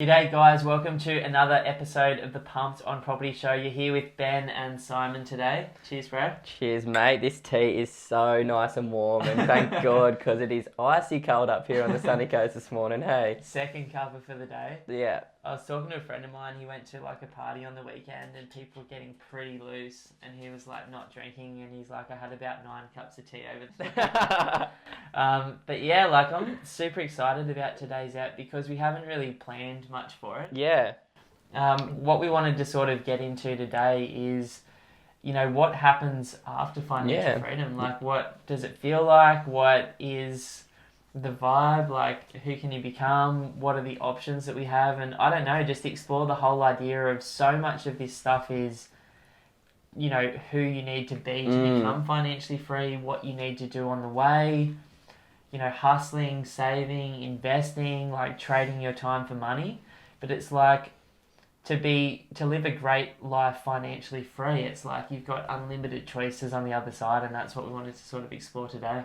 G'day guys, welcome to another episode of the Pumped on Property Show. You're here with Ben and Simon today. Cheers, bro. Cheers, mate. This tea is so nice and warm, and thank God, because it is icy cold up here on the sunny coast this morning. Hey. Second cover for the day. Yeah. I was talking to a friend of mine. He went to like a party on the weekend and people were getting pretty loose and he was like not drinking and he's like, I had about 9 cups of tea over the but yeah, like I'm super excited about today's app because we haven't really planned much for it. Yeah. What we wanted to sort of get into today is, you know, what happens after financial freedom? Like, what does it feel like? What is the vibe? Like, who can you become? What are the options that we have? And I don't know, just explore the whole idea of so much of this stuff is, you know, who you need to be to become financially free, what you need to do on the way, you know, hustling, saving, investing, like trading your time for money. But it's like, to live a great life financially free, it's like you've got unlimited choices on the other side, and that's what we wanted to sort of explore today.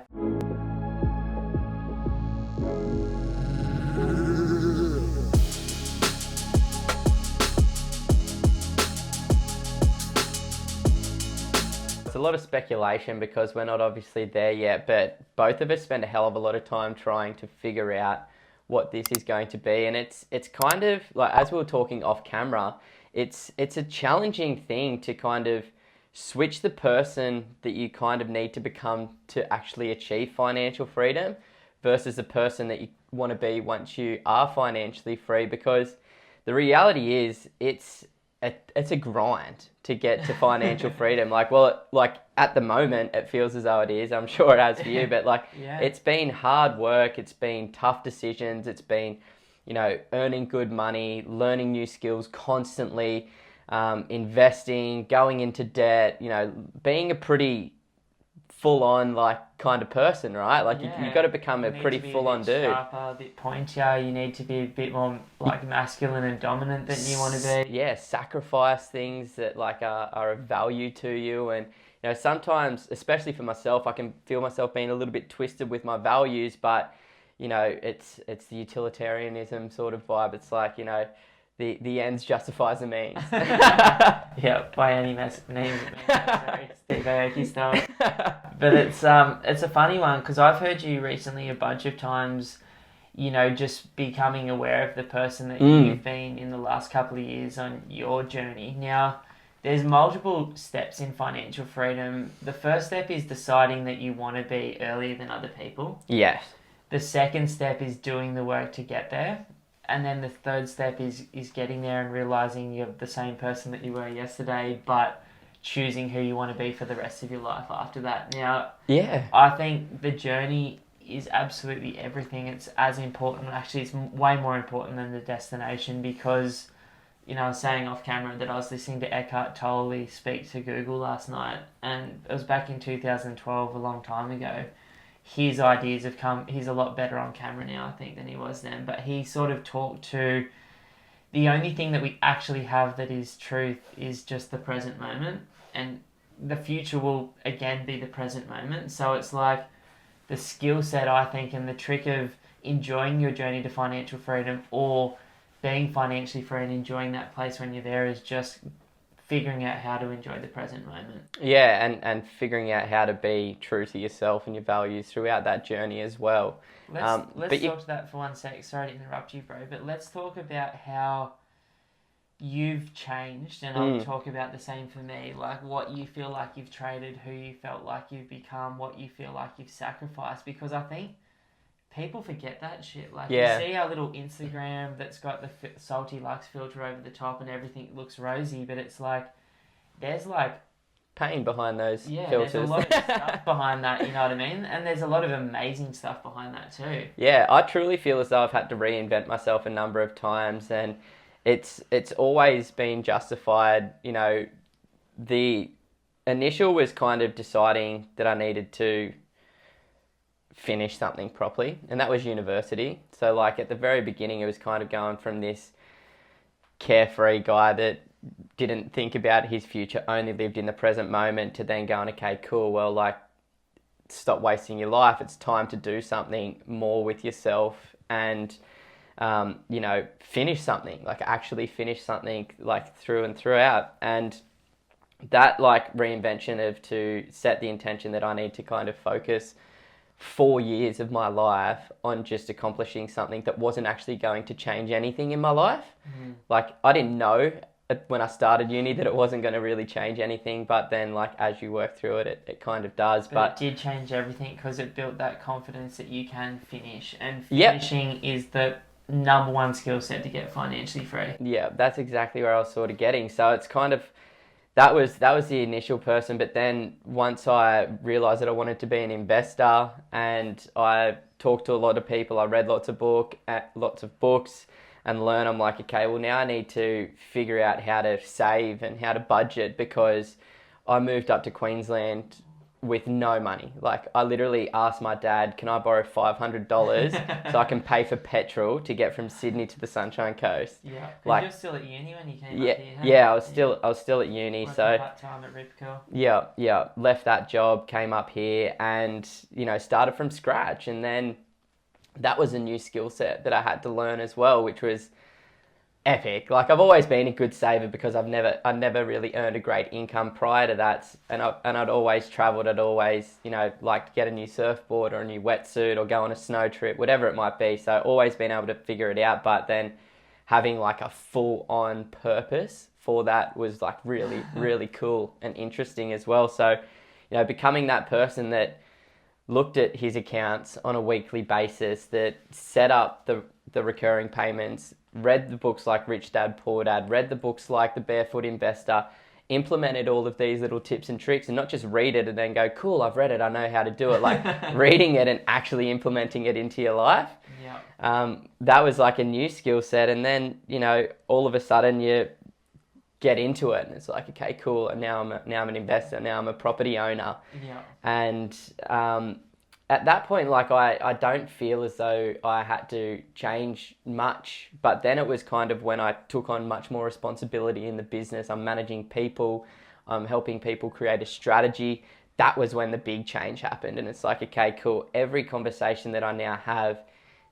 It's a lot of speculation because we're not obviously there yet, but both of us spend a hell of a lot of time trying to figure out what this is going to be, and it's kind of like, as we were talking off camera, it's a challenging thing to kind of switch the person that you kind of need to become to actually achieve financial freedom versus the person that you want to be once you are financially free, because the reality is it's a grind to get to financial freedom. Like at the moment it feels as though it is. I'm sure it has for you, but It's been hard work. It's been tough decisions. It's been, you know, earning good money, learning new skills constantly, investing, going into debt. You know, being a pretty full-on kind of person, right? Like you've got to become a pretty full-on dude. Sharper, a bit pointier. You need to be a bit more like masculine and dominant than you want to be. Yeah, sacrifice things that are of value to you. And you know, sometimes, especially for myself, I can feel myself being a little bit twisted with my values, but you know, it's the utilitarianism sort of vibe. It's like, you know, the ends justifies the means. Yeah, by any means. Sorry, Steve Aoki style. But it's a funny one because I've heard you recently a bunch of times, you know, just becoming aware of the person that you've been in the last couple of years on your journey. Now, there's multiple steps in financial freedom. The first step is deciding that you want to be earlier than other people. Yes. The second step is doing the work to get there. And then the third step is getting there and realizing you're the same person that you were yesterday, but choosing who you want to be for the rest of your life after that. Now, yeah, I think the journey is absolutely everything. It's as important, actually it's way more important than the destination, because, you know, I was saying off camera that I was listening to Eckhart Tolle speak to Google last night, and it was back in 2012, a long time ago. His ideas have come, he's a lot better on camera now, I think, than he was then, but he sort of talked to the only thing that we actually have that is truth is just the present moment, and the future will again be the present moment. So it's like the skill set, I think, and the trick of enjoying your journey to financial freedom or being financially free and enjoying that place when you're there is just figuring out how to enjoy the present moment. Yeah, and figuring out how to be true to yourself and your values throughout that journey as well. Let's talk to that for 1 sec. Sorry to interrupt you, bro, but let's talk about how you've changed, and I'll talk about the same for me. Like, what you feel like you've traded, who you felt like you've become, what you feel like you've sacrificed, because I think people forget that shit. Like, you see our little Instagram that's got the salty Lux filter over the top and everything looks rosy, but it's like, there's like pain behind those there's filters. a lot of stuff behind that, you know what I mean? And there's a lot of amazing stuff behind that too. Yeah, I truly feel as though I've had to reinvent myself a number of times, and it's always been justified. You know, the initial was kind of deciding that I needed to finish something properly, and that was university. So like at the very beginning, it was kind of going from this carefree guy that didn't think about his future, only lived in the present moment, to then going, okay, cool, well, like, stop wasting your life. It's time to do something more with yourself. And finish something, like actually finish something like through and throughout. And that like reinvention of to set the intention that I need to kind of focus 4 years of my life on just accomplishing something that wasn't actually going to change anything in my life. Like I didn't know when I started uni that it wasn't going to really change anything, but then like as you work through it, it kind of does. But it did change everything because it built that confidence that you can finish, and Yep. finishing is the number one skill set to get financially free. Yeah, that's exactly where I was sort of getting. So it's kind of that was the initial person, but then once I realized that I wanted to be an investor, and I talked to a lot of people, I read lots of books and learn, I'm like, okay, well now I need to figure out how to save and how to budget, because I moved up to Queensland with no money. Like I literally asked my dad, can I borrow $500 so I can pay for petrol to get from Sydney to the Sunshine Coast? Yeah, because Like, you're still at uni when you came yeah, up here. yeah, I was still at uni, Working so part-time at Rip Curl. yeah, left that job, came up here, and started from scratch. And then that was a new skill set that I had to learn as well, which was epic. Like I've always been a good saver because I never really earned a great income prior to that, and I'd always travelled. I'd always liked to get a new surfboard or a new wetsuit or go on a snow trip, whatever it might be. So always been able to figure it out. But then having like a full on purpose for that was like really really cool and interesting as well. So becoming that person that looked at his accounts on a weekly basis, that set up the recurring payments, read the books like Rich Dad Poor Dad, read the books like The Barefoot Investor, implemented all of these little tips and tricks, and not just read it and then go, cool, I've read it, I know how to do it. Like reading it and actually implementing it into your life. Yeah. That was like a new skill set. And then, all of a sudden you get into it and it's like, okay, cool. And now I'm an investor. Now I'm a property owner. Yeah. And at that point, like I don't feel as though I had to change much. But then it was kind of when I took on much more responsibility in the business. I'm managing people. I'm helping people create a strategy. That was when the big change happened. And it's like, okay, cool. Every conversation that I now have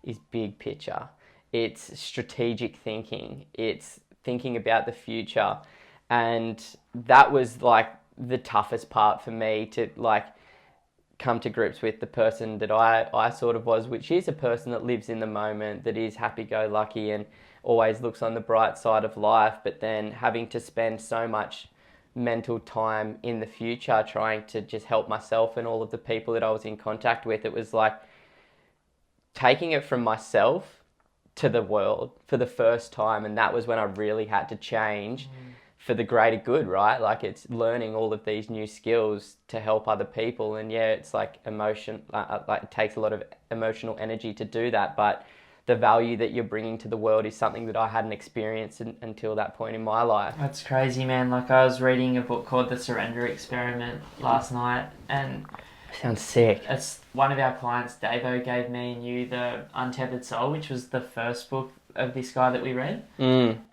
is big picture. It's strategic thinking. It's thinking about the future. And that was like the toughest part for me to like come to grips with the person that I sort of was, which is a person that lives in the moment, that is happy-go-lucky and always looks on the bright side of life, but then having to spend so much mental time in the future trying to just help myself and all of the people that I was in contact with. It was like taking it from myself to the world for the first time, and that was when I really had to change for the greater good, right? Like it's learning all of these new skills to help other people. And yeah, it's like emotion, like it takes a lot of emotional energy to do that, but the value that you're bringing to the world is something that I hadn't experienced until that point in my life. That's crazy, man. Like I was reading a book called The Surrender Experiment last night, and Sounds sick. it's one of our clients, Davo, gave me and you The Untethered Soul, which was the first book of this guy that we read.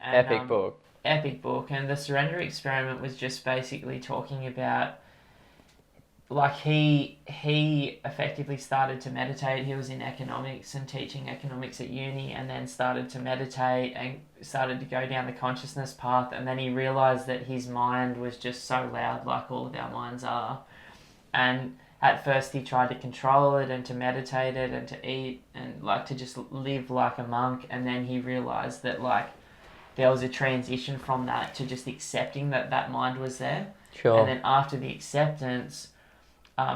Epic book. Epic book. And The Surrender Experiment was just basically talking about, like, he effectively started to meditate. He was in economics and teaching economics at uni, and then started to meditate and started to go down the consciousness path. And then he realized that his mind was just so loud, like all of our minds are. And at first he tried to control it and to meditate it and to eat and like to just live like a monk. And then he realized that like there was a transition from that to just accepting that that mind was there. Sure. And then after the acceptance,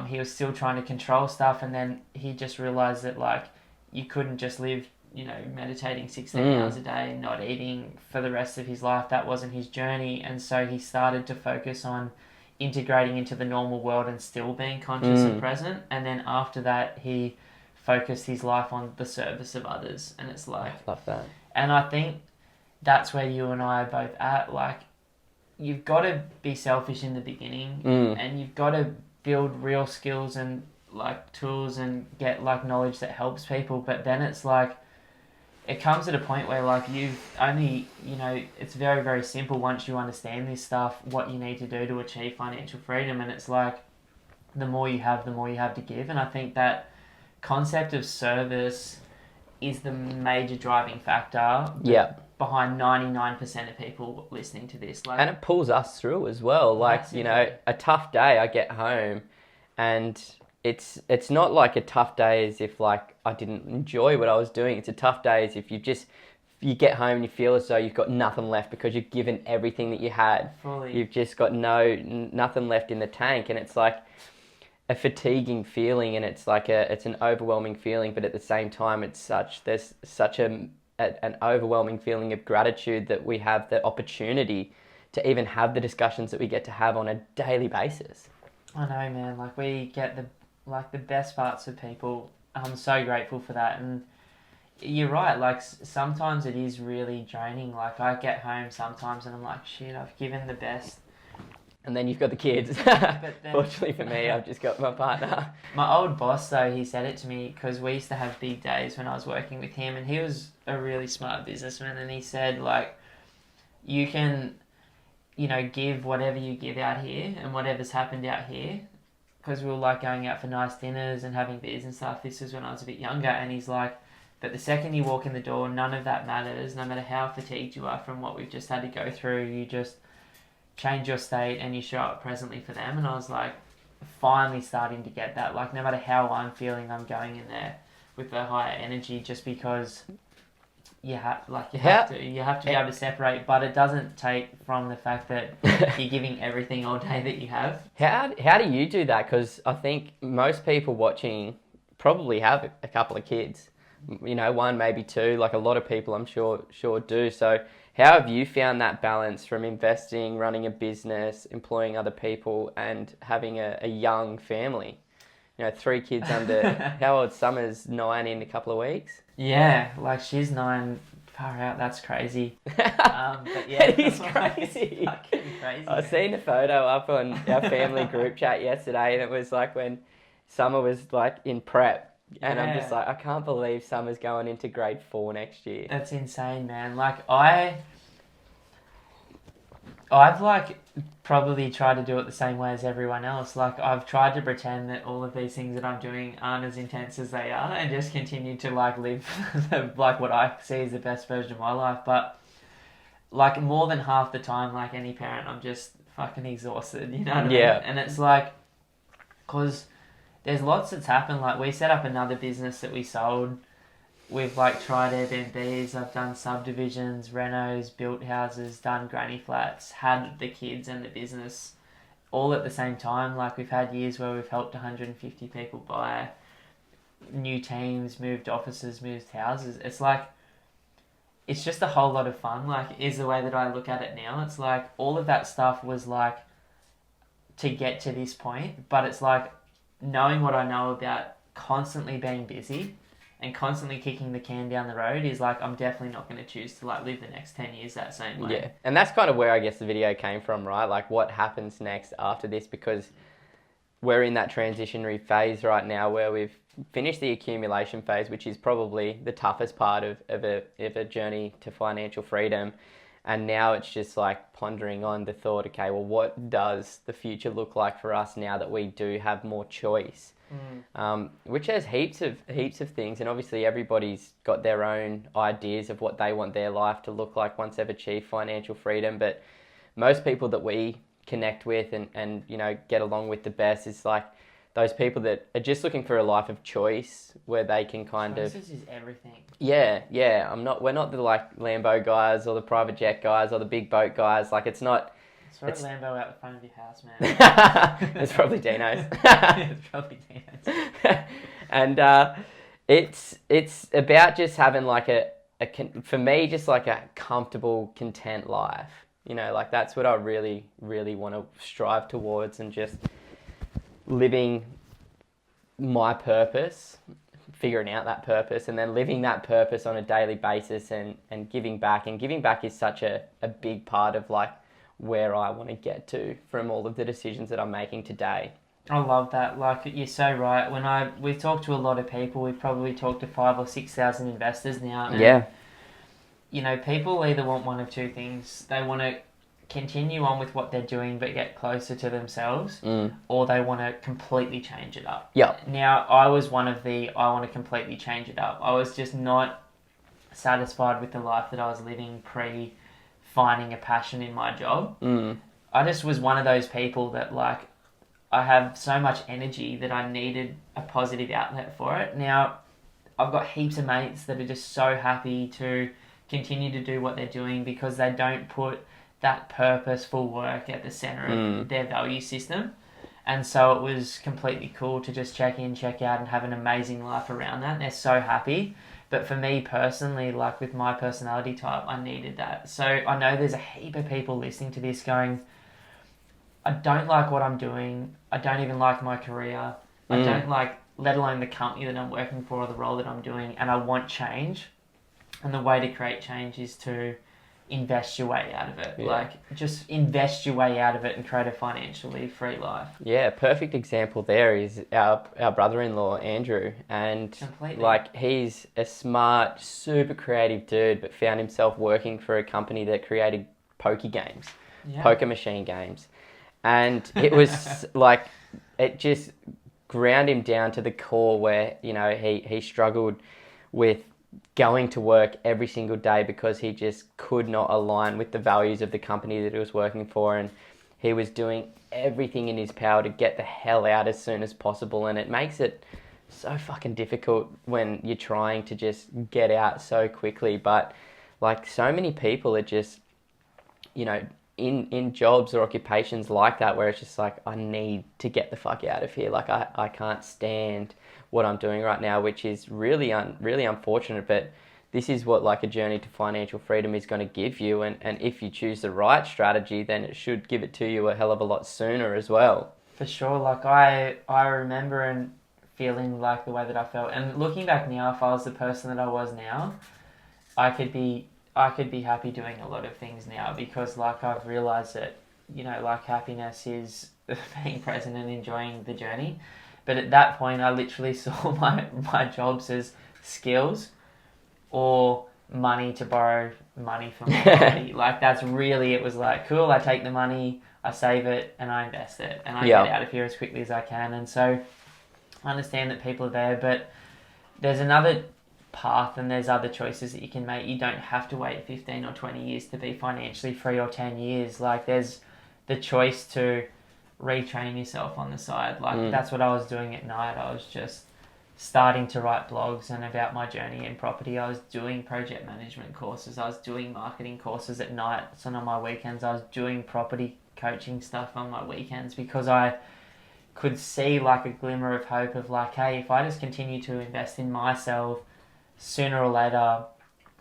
he was still trying to control stuff. And then he just realized that like you couldn't just live, meditating 16 hours a day and not eating for the rest of his life. That wasn't his journey. And so he started to focus on integrating into the normal world and still being conscious and present. And then after that, he focused his life on the service of others. And it's like, Love that. and I think that's where you and I are both at. Like, you've got to be selfish in the beginning, and you've got to build real skills and like tools and get like knowledge that helps people. But then it's like, it comes at a point where like you've only, it's very, very simple once you understand this stuff, what you need to do to achieve financial freedom. And it's like, the more you have, the more you have to give. And I think that concept of service is the major driving factor Yeah. behind 99% of people listening to this. Like, And it pulls us through as well. Like, you know, massively. a tough day, I get home and it's not like a tough day as if like I didn't enjoy what I was doing. It's a tough day as if you get home and you feel as though you've got nothing left because you've given everything that you had. Fully. You've just got nothing left in the tank, and it's like a fatiguing feeling, and it's like it's an overwhelming feeling, but at the same time there's such an overwhelming feeling of gratitude that we have the opportunity to even have the discussions that we get to have on a daily basis. I know, man. Like, we get the best parts of people. I'm so grateful for that. And you're right. Like, sometimes it is really draining. Like, I get home sometimes and I'm like, shit, I've given the best. And then you've got the kids. But then, Fortunately for me, I've just got my partner. my old boss, though, he said it to me because we used to have big days when I was working with him, and he was a really smart businessman. And he said, like, you can, you know, give whatever you give out here and whatever's happened out here, because we were like going out for nice dinners and having beers and stuff. This was when I was a bit younger, and he's like, but the second you walk in the door, none of that matters. No matter how fatigued you are from what we've just had to go through, you just change your state and you show up presently for them. And I was like, finally starting to get that. Like, no matter how I'm feeling, I'm going in there with a higher energy, just because you have to be able to separate. But it doesn't take from the fact that you're giving everything all day that you have. How do you do that? Because I think most people watching probably have a couple of kids. You know, one, maybe two. Like, a lot of people, I'm sure do. So how have you found that balance from investing, running a business, employing other people, and having a young family? You know, 3 kids under, how old? Summer's 9 in a couple of weeks. Yeah, like, she's 9. Far out, that's crazy. But yeah, It is crazy. It's fucking crazy. I seen a photo up on our family group chat yesterday, and it was like when Summer was like in prep. And I'm just like, I can't believe Summer's going into grade 4 next year. That's insane, man. Like, I've like probably tried to do it the same way as everyone else. Like, I've tried to pretend that all of these things that I'm doing aren't as intense as they are, and just continue to like live like what I see as the best version of my life. But like, more than half the time, like any parent, I'm just fucking exhausted. You know what I mean? And it's like, because there's lots that's happened. Like, we set up another business that we sold. We've like tried Airbnbs, I've done subdivisions, renos, built houses, done granny flats, had the kids and the business all at the same time. Like, we've had years where we've helped 150 people buy new teams, moved offices, moved houses. It's like, it's just a whole lot of fun. Like, is the way that I look at it now. It's like, all of that stuff was like to get to this point, but it's like, knowing what I know about constantly being busy and constantly kicking the can down the road is like, I'm definitely not going to choose to like live the next 10 years that same way. Yeah, and that's kind of where I guess the video came from, right? Like, what happens next after this, because we're in that transitionary phase right now where we've finished the accumulation phase, which is probably the toughest part of a journey to financial freedom. And now it's just like pondering on the thought, okay, well, what does the future look like for us now that we do have more choice? Which has heaps of things, and obviously everybody's got their own ideas of what they want their life to look like once they've achieved financial freedom. But most people that we connect with and you know, get along with the best is like those people that are just looking for a life of choice where they can kind of... Choices is everything. Yeah. We're not the like Lambo guys or the private jet guys or the big boat guys. Like, it's not... Throw a Lambo out the front of your house, man. It's probably Dino's. It's probably Dino's. And it's about just having like for me, just like a comfortable, content life. You know, like, that's what I really, really want to strive towards, and just living my purpose, figuring out that purpose, and then living that purpose on a daily basis, and giving back. And giving back is such a big part of like where I want to get to from all of the decisions that I'm making today. I love that. Like, you're so right. We've talked to a lot of people. We've probably talked to 5,000 or 6,000 investors now. And, yeah. you know, people either want one of two things. They want to continue on with what they're doing but get closer to themselves, or they want to completely change it up. Yeah. Now, I was one of the I want to completely change it up. I was just not satisfied with the life that I was living pre finding a passion in my job. I just was one of those people that, like, I have so much energy that I needed a positive outlet for it. Now, I've got heaps of mates that are just so happy to continue to do what they're doing because they don't put that purposeful work at the center of their value system. And so it was completely cool to just check in, check out, and have an amazing life around that. And they're so happy. But for me personally, like with my personality type, I needed that. So I know there's a heap of people listening to this going, I don't like what I'm doing. I don't even like my career. I don't like, let alone the company that I'm working for or the role that I'm doing. And I want change. And the way to create change is to invest your way out of it. Yeah. Like, just invest your way out of it and create a financially free life. Yeah, perfect example there is our brother-in-law, Andrew. And Completely. like, he's a smart, super creative dude, but found himself working for a company that created poker games, poker machine games. And it was like, it just ground him down to the core where, you know, he struggled with going to work every single day because he just could not align with the values of the company that he was working for, and he was doing everything in his power to get the hell out as soon as possible. And it makes it so fucking difficult when you're trying to just get out so quickly. But like, so many people are just, you know, in jobs or occupations like that where it's just like, I need to get the fuck out of here. Like, I can't stand what I'm doing right now, which is really unfortunate. But this is what, like, a journey to financial freedom is going to give you. And if you choose the right strategy, then it should give it to you a hell of a lot sooner as well. For sure. Like, I remember and feeling like the way that I felt. And looking back now, if I was the person that I was now, I could be happy doing a lot of things now because, like, I've realised that, you know, like, happiness is being present and enjoying the journey. But at that point, I literally saw my jobs as skills or money to borrow money from my property. Like, that's really, it was like, cool, I take the money, I save it, and I invest it. And I get out of here as quickly as I can. And so I understand that people are there, but there's another path and there's other choices that you can make. You don't have to wait 15 or 20 years to be financially free, or 10 years. Like, there's the choice to retrain yourself on the side. Like, that's what I was doing at night. I was just starting to write blogs and about my journey in property. I was doing project management courses. I was doing marketing courses at night. And on my weekends, I was doing property coaching stuff on my weekends because I could see, like, a glimmer of hope of, like, hey, if I just continue to invest in myself, sooner or later,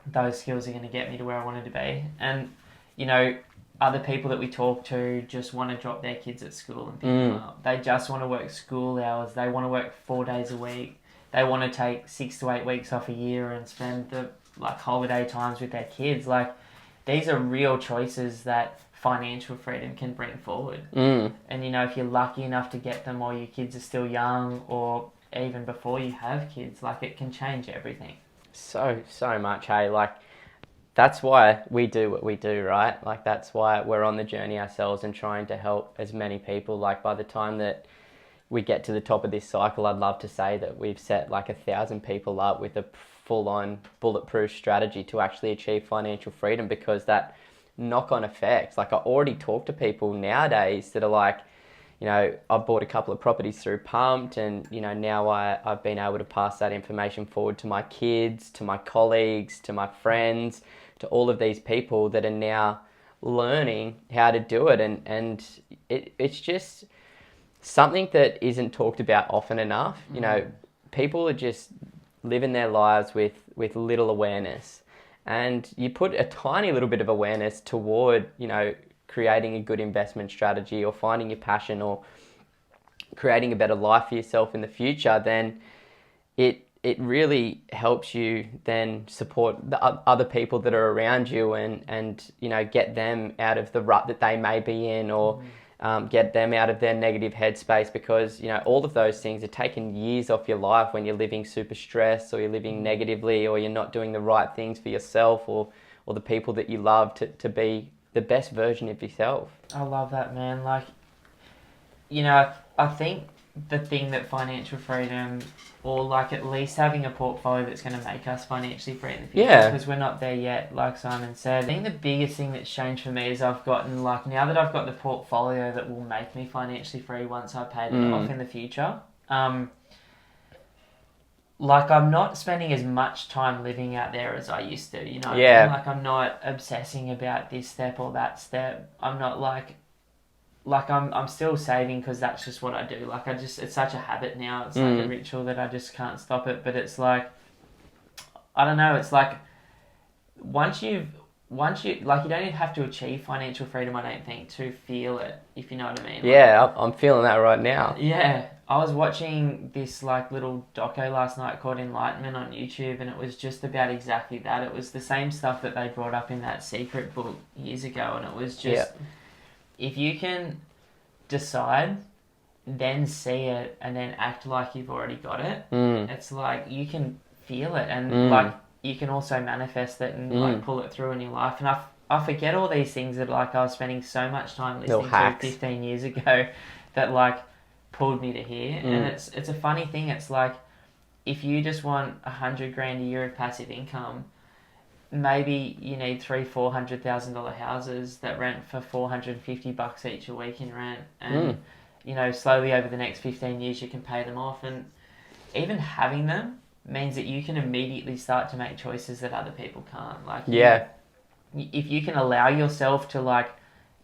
those skills are going to get me to where I wanted to be. And, you know, other people that we talk to just want to drop their kids at school and pick them up. They just want to work school hours. They want to work 4 days a week. They want to take 6 to 8 weeks off a year and spend the, like, holiday times with their kids. Like, these are real choices that financial freedom can bring forward. And, you know, if you're lucky enough to get them while your kids are still young, or even before you have kids, like, it can change everything. So much, hey? Like, that's why we do what we do, right? Like, that's why we're on the journey ourselves and trying to help as many people. Like, by the time that we get to the top of this cycle, I'd love to say that we've set like 1,000 people up with a full-on bulletproof strategy to actually achieve financial freedom, because that knock-on effect, like, I already talk to people nowadays that are like, you know, I bought a couple of properties through Pumped, and, you know, now I've been able to pass that information forward to my kids, to my colleagues, to my friends, to all of these people that are now learning how to do it. And it's just something that isn't talked about often enough. You know, people are just living their lives with little awareness. And you put a tiny little bit of awareness toward, you know, creating a good investment strategy or finding your passion or creating a better life for yourself in the future, then it really helps you then support the other people that are around you and you know, get them out of the rut that they may be in, or get them out of their negative headspace, because, you know, all of those things are taking years off your life when you're living super stressed, or you're living negatively, or you're not doing the right things for yourself or the people that you love to be the best version of yourself. I love that, man. Like, you know, I think the thing that financial freedom, or like at least having a portfolio that's going to make us financially free in the future, Yeah. because we're not there yet, like Simon said. I think the biggest thing that's changed for me is I've gotten, like, now that I've got the portfolio that will make me financially free once I've paid it off in the future, like, I'm not spending as much time living out there as I used to, you know? Yeah. Like, I'm not obsessing about this step or that step. I'm not I'm still saving because that's just what I do. Like, it's such a habit now. It's like a ritual that I just can't stop it. But it's like, I don't know. It's like once you like, you don't even have to achieve financial freedom, I don't think, to feel it, if you know what I mean. Yeah, I'm feeling that right now. Yeah, I was watching this like little doco last night called Enlightenment on YouTube, and it was just about exactly that. It was the same stuff that they brought up in that Secret book years ago, and it was just, if you can decide, then see it, and then act like you've already got it, it's like you can feel it, and like you can also manifest it and like pull it through in your life. And I forget all these things that like I was spending so much time listening to 15 years ago that like pulled me to here. And it's a funny thing. It's like, if you just want $100 grand a year of passive income, maybe you need $300,000-$400,000 houses that rent for $450 each a week in rent, and you know, slowly over the next 15 years you can pay them off. And even having them means that you can immediately start to make choices that other people can't. Like, if you can allow yourself to like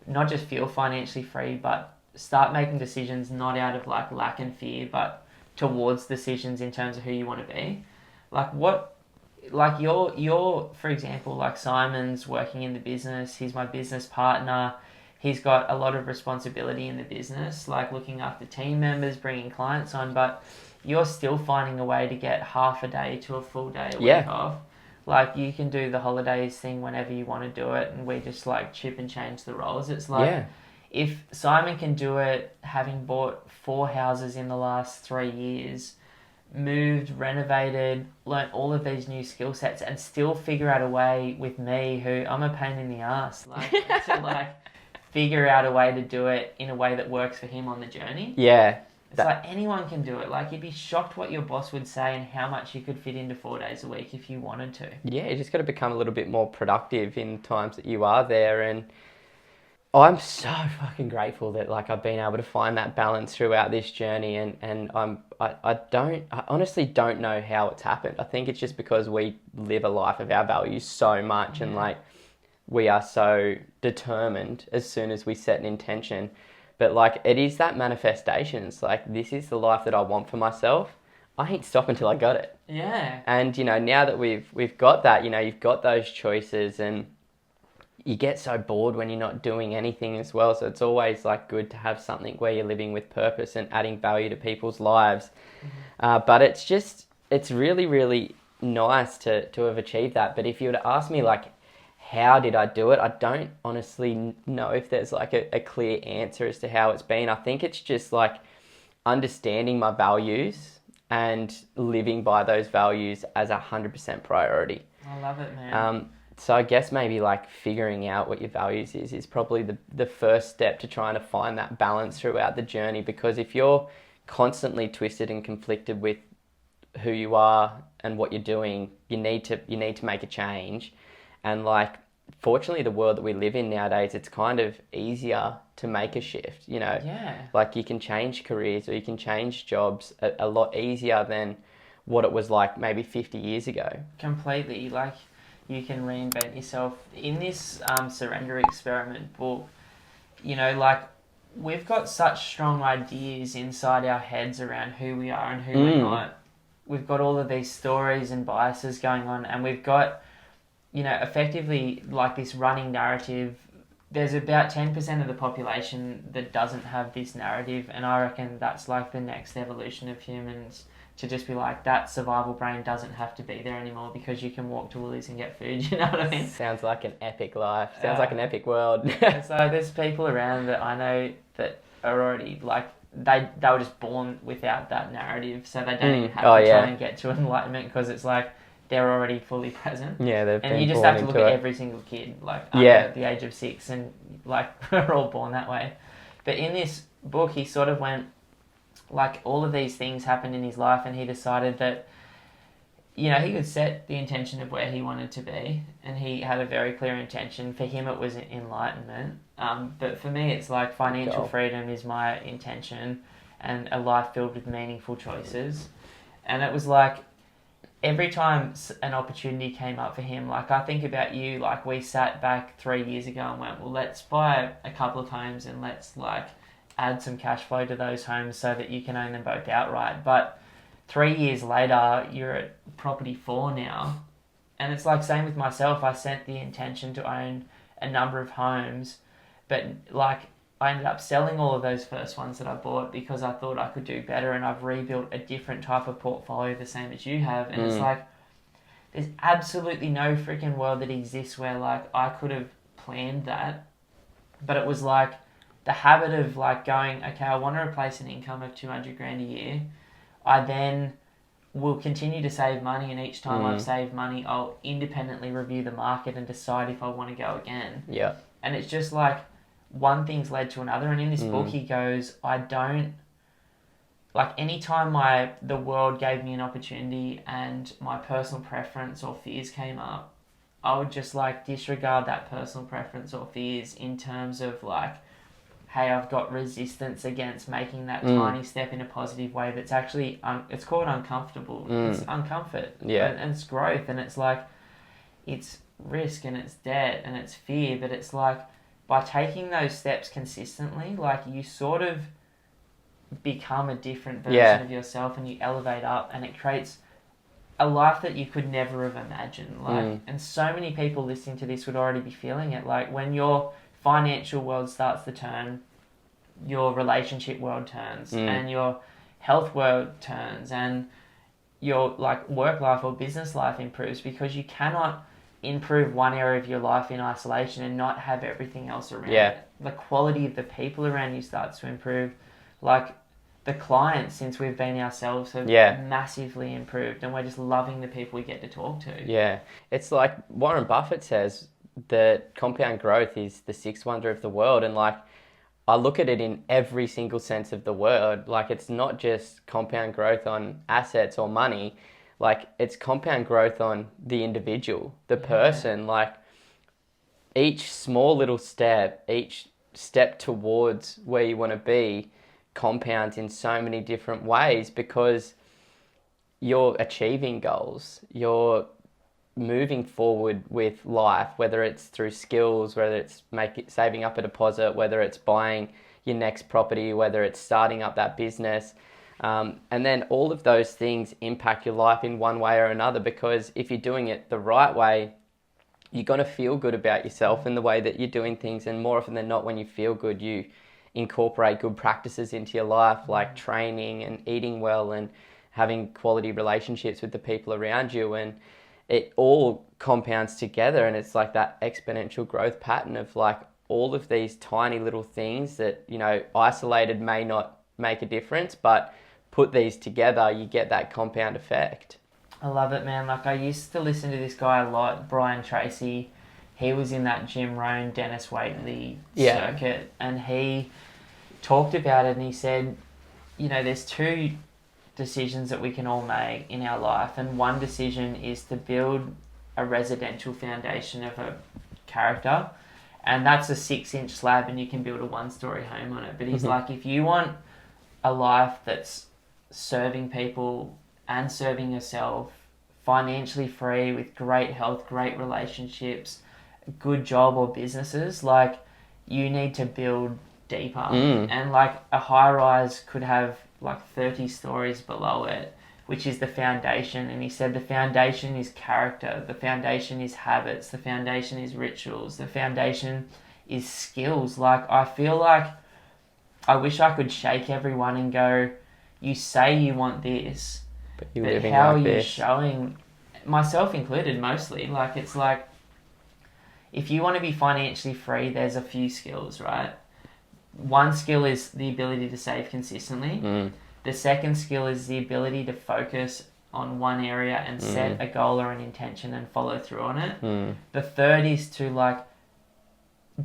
not just feel financially free, but start making decisions not out of like lack and fear, but towards decisions in terms of who you want to be. Like, you're for example, like Simon's working in the business, he's my business partner, he's got a lot of responsibility in the business, like looking after team members, bringing clients on, but you're still finding a way to get half a day to a full day a week off. Like, you can do the holidays thing whenever you want to do it, and we just like chip and change the roles. It's like, if Simon can do it, having bought 4 houses in the last 3 years, moved, renovated, learnt all of these new skill sets, and still figure out a way with me, who I'm a pain in the ass, like to like figure out a way to do it in a way that works for him on the journey. It's like anyone can do it. Like, you'd be shocked what your boss would say and how much you could fit into 4 days a week if you wanted to. Yeah, you just got to become a little bit more productive in times that you are there. And I'm so fucking grateful that like I've been able to find that balance throughout this journey. And I honestly don't know how it's happened. I think it's just because we live a life of our values so much, and like we are so determined as soon as we set an intention. But like, it is that manifestation. It's like, this is the life that I want for myself. I ain't stopping until I got it. Yeah. And you know, now that we've got that, you know, you've got those choices, and you get so bored when you're not doing anything as well. So it's always like good to have something where you're living with purpose and adding value to people's lives. But it's really, really nice to have achieved that. But if you were to ask me like, how did I do it? I don't honestly know if there's like a clear answer as to how it's been. I think it's just like understanding my values and living by those values as 100% priority. I love it, man. So I guess maybe like figuring out what your values is probably the first step to trying to find that balance throughout the journey. Because if you're constantly twisted and conflicted with who you are and what you're doing, you need to make a change. And like, fortunately, the world that we live in nowadays, it's kind of easier to make a shift, you know? Like, you can change careers or you can change jobs a lot easier than what it was like maybe 50 years ago. Completely. Like, you can reinvent yourself. In this Surrender Experiment book, you know, like, we've got such strong ideas inside our heads around who we are and who we're not. We've got all of these stories and biases going on, and we've got, you know, effectively like this running narrative. There's about 10% of the population that doesn't have this narrative, and I reckon that's like the next evolution of humans, to just be like, that survival brain doesn't have to be there anymore because you can walk to Woolies and get food, you know what I mean? Sounds like an epic life. Sounds like an epic world. So there's people around that I know that are already like, they were just born without that narrative, so they don't even have to try and get to enlightenment, because it's like, they're already fully present. Yeah, they've And been you just born have to look into at it. every single kid, like Yeah. under the age of 6, and like we're all born that way. But in this book, he sort of went, like, all of these things happened in his life, and he decided that, you know, he could set the intention of where he wanted to be, and he had a very clear intention. For him, it was enlightenment. But for me, it's like financial Goal. freedom is my intention, and a life filled with meaningful choices. And it was like every time an opportunity came up for him, like I think about you, like we sat back 3 years ago and went, well, let's buy a couple of homes and let's like add some cash flow to those homes so that you can own them both outright. But 3 years later, you're at property 4 now. And it's like same with myself. I set the intention to own a number of homes, but like I ended up selling all of those first ones that I bought because I thought I could do better, and I've rebuilt a different type of portfolio the same as you have. And it's like there's absolutely no freaking world that exists where like I could have planned that, but it was like the habit of like going, okay, I want to replace an income of 200 grand a year. I then will continue to save money, and each time I've saved money, I'll independently review the market and decide if I want to go again. Yeah. And it's just like one thing's led to another. And in this book, he goes, I don't, like anytime the world gave me an opportunity and my personal preference or fears came up, I would just like disregard that personal preference or fears in terms of like, hey, I've got resistance against making that tiny step in a positive way that's actually, it's called uncomfortable. It's uncomfort. Yeah. And it's growth, and it's like, it's risk and it's debt and it's fear, but it's like, by taking those steps consistently, like you sort of become a different version of yourself, and you elevate up, and it creates a life that you could never have imagined. Like, and so many people listening to this would already be feeling it. Like when your financial world starts to turn, your relationship world turns, and your health world turns, and your like work life or business life improves, because you cannot improve one area of your life in isolation and not have everything else around it. The quality of the people around you starts to improve. Like the clients, since we've been ourselves, have massively improved, and we're just loving the people we get to talk to. Yeah. It's like Warren Buffett says that compound growth is the sixth wonder of the world, and like I look at it in every single sense of the word. Like it's not just compound growth on assets or money. Like it's compound growth on the individual, the person. Like each small little step, each step towards where you want to be compounds in so many different ways, because you're achieving goals, you're moving forward with life, whether it's through skills, whether it's saving up a deposit, whether it's buying your next property, whether it's starting up that business. And then all of those things impact your life in one way or another, because if you're doing it the right way, you're going to feel good about yourself in the way that you're doing things. And more often than not, when you feel good, you incorporate good practices into your life, like training and eating well and having quality relationships with the people around you. And it all compounds together, and it's like that exponential growth pattern of like all of these tiny little things that, you know, isolated may not make a difference, but put these together, you get that compound effect. I love it, man. Like I used to listen to this guy a lot, Brian Tracy. He was in that Jim Rohn, Dennis Waitley circuit, and he talked about it, and he said, you know, there's two decisions that we can all make in our life, and one decision is to build a residential foundation of a character, and that's a 6-inch slab, and you can build a 1-story home on it. But he's like, if you want a life that's serving people and serving yourself, financially free, with great health, great relationships, good job or businesses, like you need to build deeper. And like a high rise could have like 30 stories below it, which is the foundation. And he said the foundation is character, the foundation is habits, the foundation is rituals, the foundation is skills. Like I feel like I wish I could shake everyone and go, you say you want this, but how are you showing, myself included mostly, like it's like if you want to be financially free, there's a few skills, right? One skill is the ability to save consistently. The second skill is the ability to focus on one area and set a goal or an intention and follow through on it. Mm. The third is to like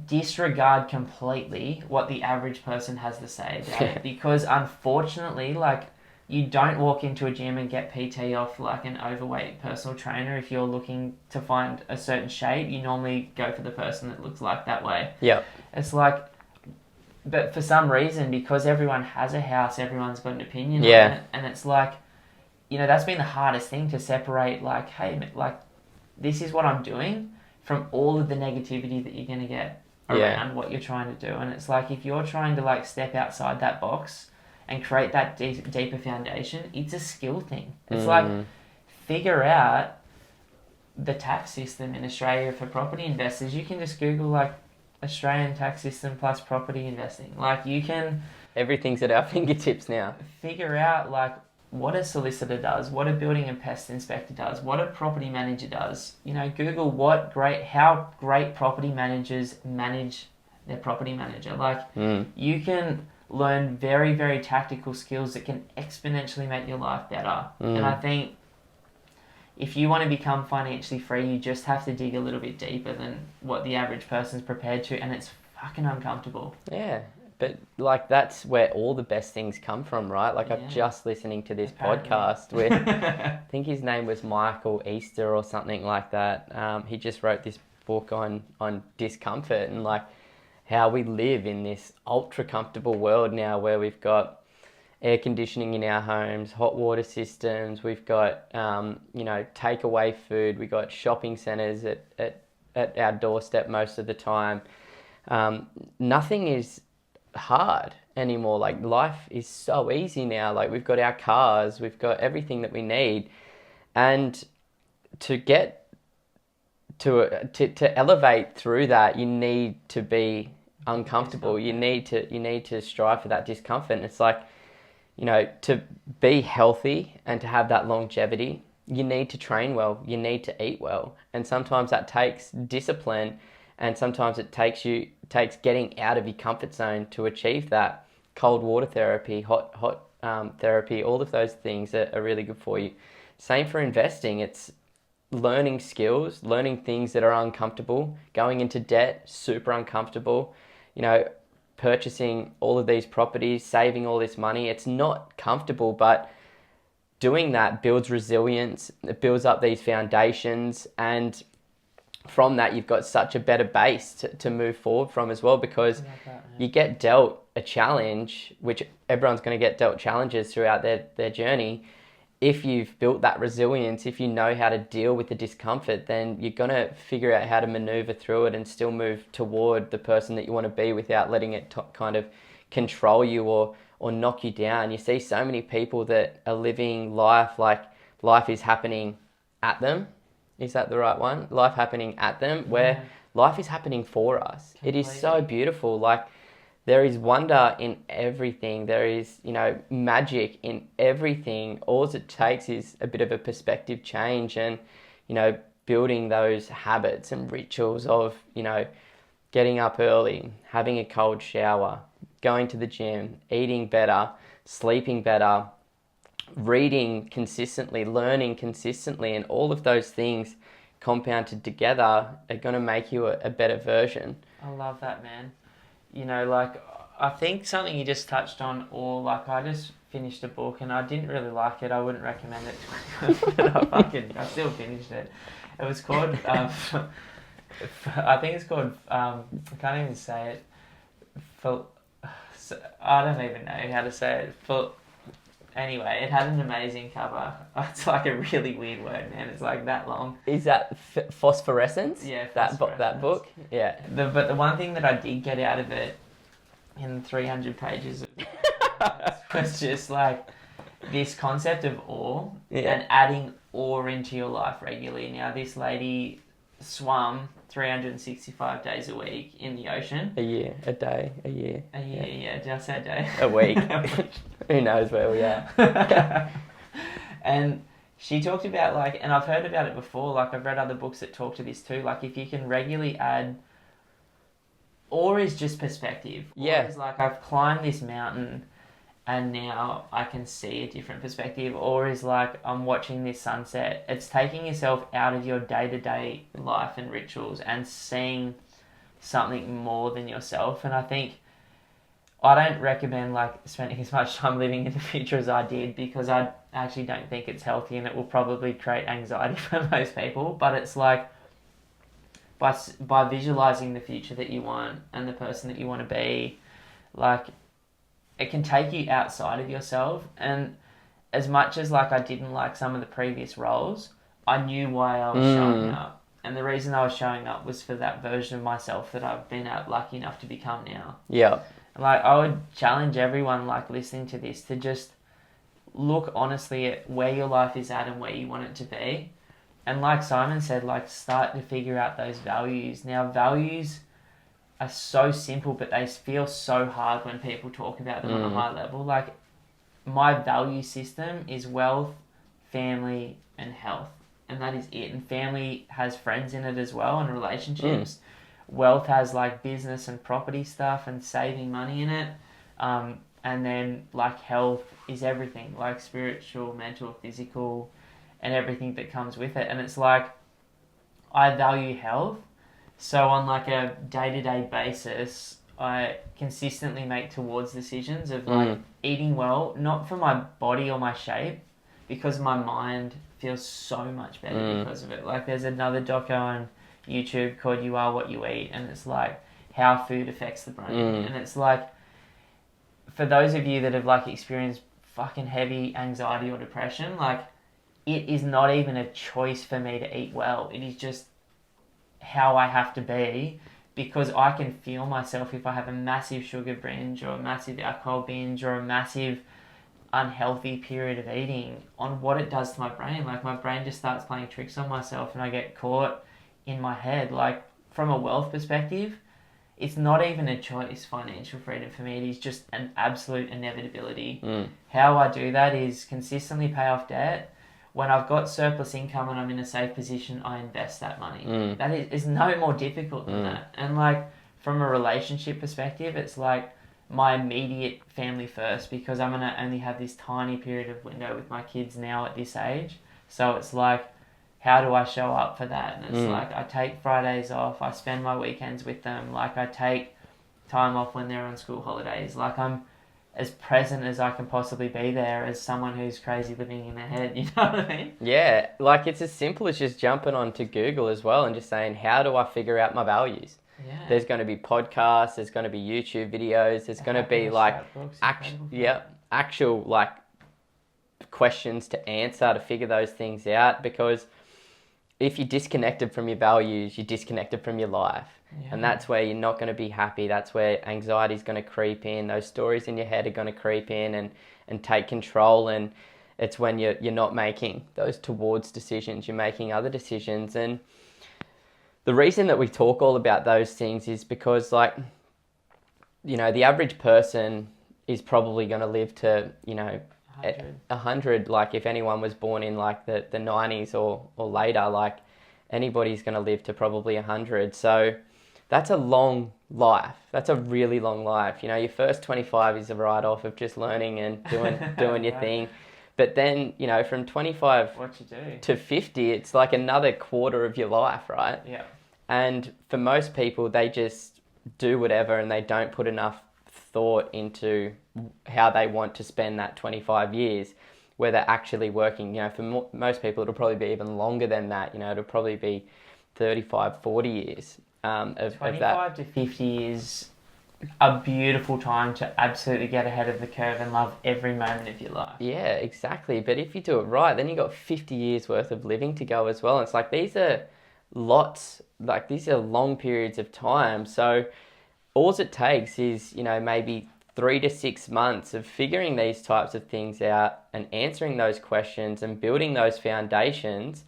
disregard completely what the average person has to say about it, because unfortunately, like, you don't walk into a gym and get PT off like an overweight personal trainer. If you're looking to find a certain shape, you normally go for the person that looks like that way. Yeah. It's like, but for some reason, because everyone has a house, everyone's got an opinion Yeah. on it, and it's like, you know, that's been the hardest thing to separate, like, hey, like, this is what I'm doing from all of the negativity that you're going to get around what you're trying to do. And it's like, if you're trying to like step outside that box and create that deeper foundation, it's a skill thing. It's like, figure out the tax system in Australia for property investors. You can just Google like Australian tax system plus property investing. Like, you can Everything's at our fingertips now. figure out like what a solicitor does, what a building and pest inspector does, what a property manager does. You know, Google how great property managers manage their property manager. Like, you can learn very, very tactical skills that can exponentially make your life better. And I think if you want to become financially free, you just have to dig a little bit deeper than what the average person's prepared to, and it's fucking uncomfortable. Yeah. But like, that's where all the best things come from, right? Like, I'm just listening to this podcast with, I think his name was Michael Easter or something like that. He just wrote this book on discomfort and like how we live in this ultra comfortable world now, where we've got air conditioning in our homes, hot water systems, we've got takeaway food, we've got shopping centres at our doorstep most of the time. Nothing is hard anymore. Like, life is so easy now. Like, we've got our cars, we've got everything that we need, and to get to elevate through that, you need to be uncomfortable. You need to strive for that discomfort. And it's like, you know, to be healthy and to have that longevity, you need to train well, you need to eat well, and sometimes that takes discipline. And sometimes it takes getting out of your comfort zone to achieve that. Cold water therapy, hot therapy, all of those things are really good for you. Same for investing. It's learning skills, learning things that are uncomfortable, going into debt, super uncomfortable, you know, purchasing all of these properties, saving all this money. It's not comfortable, but doing that builds resilience, it builds up these foundations, and from that, you've got such a better base to move forward from as well, because you get dealt a challenge, which everyone's going to get dealt challenges throughout their journey. If you've built that resilience, if you know how to deal with the discomfort, then you're going to figure out how to maneuver through it and still move toward the person that you want to be without letting it kind of control you or knock you down. You see so many people that are living life like life is happening at them. Is that the right one? Life happening at them, where life is happening for us. Completely. It is so beautiful. Like, there is wonder in everything. There is, you know, magic in everything. All it takes is a bit of a perspective change and, you know, building those habits and rituals of, you know, getting up early, having a cold shower, going to the gym, eating better, sleeping better, reading consistently, learning consistently, and all of those things compounded together are going to make you a better version. I love that, man. You know, like, I think something you just touched on, or like, I just finished a book and I didn't really like it. I wouldn't recommend it, but I still finished it. It was called, I think it's called, I can't even say it. I don't even know how to say it. Anyway, it had an amazing cover. It's like a really weird word, man. It's like that long. Is that Phosphorescence? Yeah, that book? Yeah. But the one thing that I did get out of it in 300 pages was just like this concept of awe and adding awe into your life regularly. Now, this lady swam 365 days a week in the ocean. A year, a day, a year. A year, yeah. Did I say a day? A week. Who knows where we are. And she talked about, like, and I've heard about it before, like, I've read other books that talk to this too, like, if you can regularly add, awe is just perspective. Awe is like, I've climbed this mountain and now I can see a different perspective, or is like I'm watching this sunset. It's taking yourself out of your day-to-day life and rituals and seeing something more than yourself. And I think I don't recommend like spending as much time living in the future as I did, because I actually don't think it's healthy, and it will probably create anxiety for most people. But it's like by visualizing the future that you want and the person that you want to be, like it can take you outside of yourself. And as much as like I didn't like some of the previous roles, I knew why I was showing up. And the reason I was showing up was for that version of myself that I've been lucky enough to become now. Yeah. Like I would challenge everyone like listening to this to just look honestly at where your life is at and where you want it to be. And like Simon said, like start to figure out those values. Now values are so simple, but they feel so hard when people talk about them on a high level. Like my value system is wealth, family, and health. And that is it. And family has friends in it as well, and relationships. Wealth has like business and property stuff and saving money in it. And then like health is everything, like spiritual, mental, physical, and everything that comes with it. And it's like, I value health. So on like a day-to-day basis, I consistently make towards decisions of like eating well, not for my body or my shape, because my mind feels so much better because of it. Like there's another doco on YouTube called You Are What You Eat, and it's like how food affects the brain. And it's like, for those of you that have like experienced fucking heavy anxiety or depression, like it is not even a choice for me to eat well. It is just how I have to be, because I can feel myself if I have a massive sugar binge or a massive alcohol binge or a massive unhealthy period of eating, on what it does to my brain. Like my brain just starts playing tricks on myself and I get caught in my head. Like from a wealth perspective, it's not even a choice, financial freedom for me. It is just an absolute inevitability. How I do that is consistently pay off debt. When I've got surplus income and I'm in a safe position, I invest that money. That is no more difficult than that. And like from a relationship perspective, it's like my immediate family first, because I'm going to only have this tiny period of window with my kids now at this age. So it's like, how do I show up for that? And it's like, I take Fridays off, I spend my weekends with them, like I take time off when they're on school holidays. Like I'm as present as I can possibly be there as someone who's crazy living in their head, you know what I mean? Yeah, like it's as simple as just jumping onto Google as well and just saying, how do I figure out my values? Yeah. There's going to be podcasts, there's going to be YouTube videos, there's going to be like actual like questions to answer to figure those things out, because if you're disconnected from your values, you're disconnected from your life. And that's where you're not going to be happy. That's where anxiety is going to creep in. Those stories in your head are going to creep in and take control. And it's when you're not making those towards decisions, you're making other decisions. And the reason that we talk all about those things is because, like, you know, the average person is probably going to live to, you know, 100. Like if anyone was born in like the 90s or later, like anybody's going to live to probably 100. So that's a long life. That's a really long life. You know, your first 25 is a write-off of just learning and doing your thing. But then, you know, from 25 to 50, it's like another quarter of your life, right? Yeah. And for most people, they just do whatever and they don't put enough thought into how they want to spend that 25 years where they're actually working. You know, for most people, it'll probably be even longer than that. You know, it'll probably be 35, 40 years. 25 to 50 is a beautiful time to absolutely get ahead of the curve and love every moment of your life. Yeah, exactly. But if you do it right, then you've got 50 years worth of living to go as well. And it's like, these are long periods of time. So all it takes is, you know, maybe 3 to 6 months of figuring these types of things out and answering those questions and building those foundations.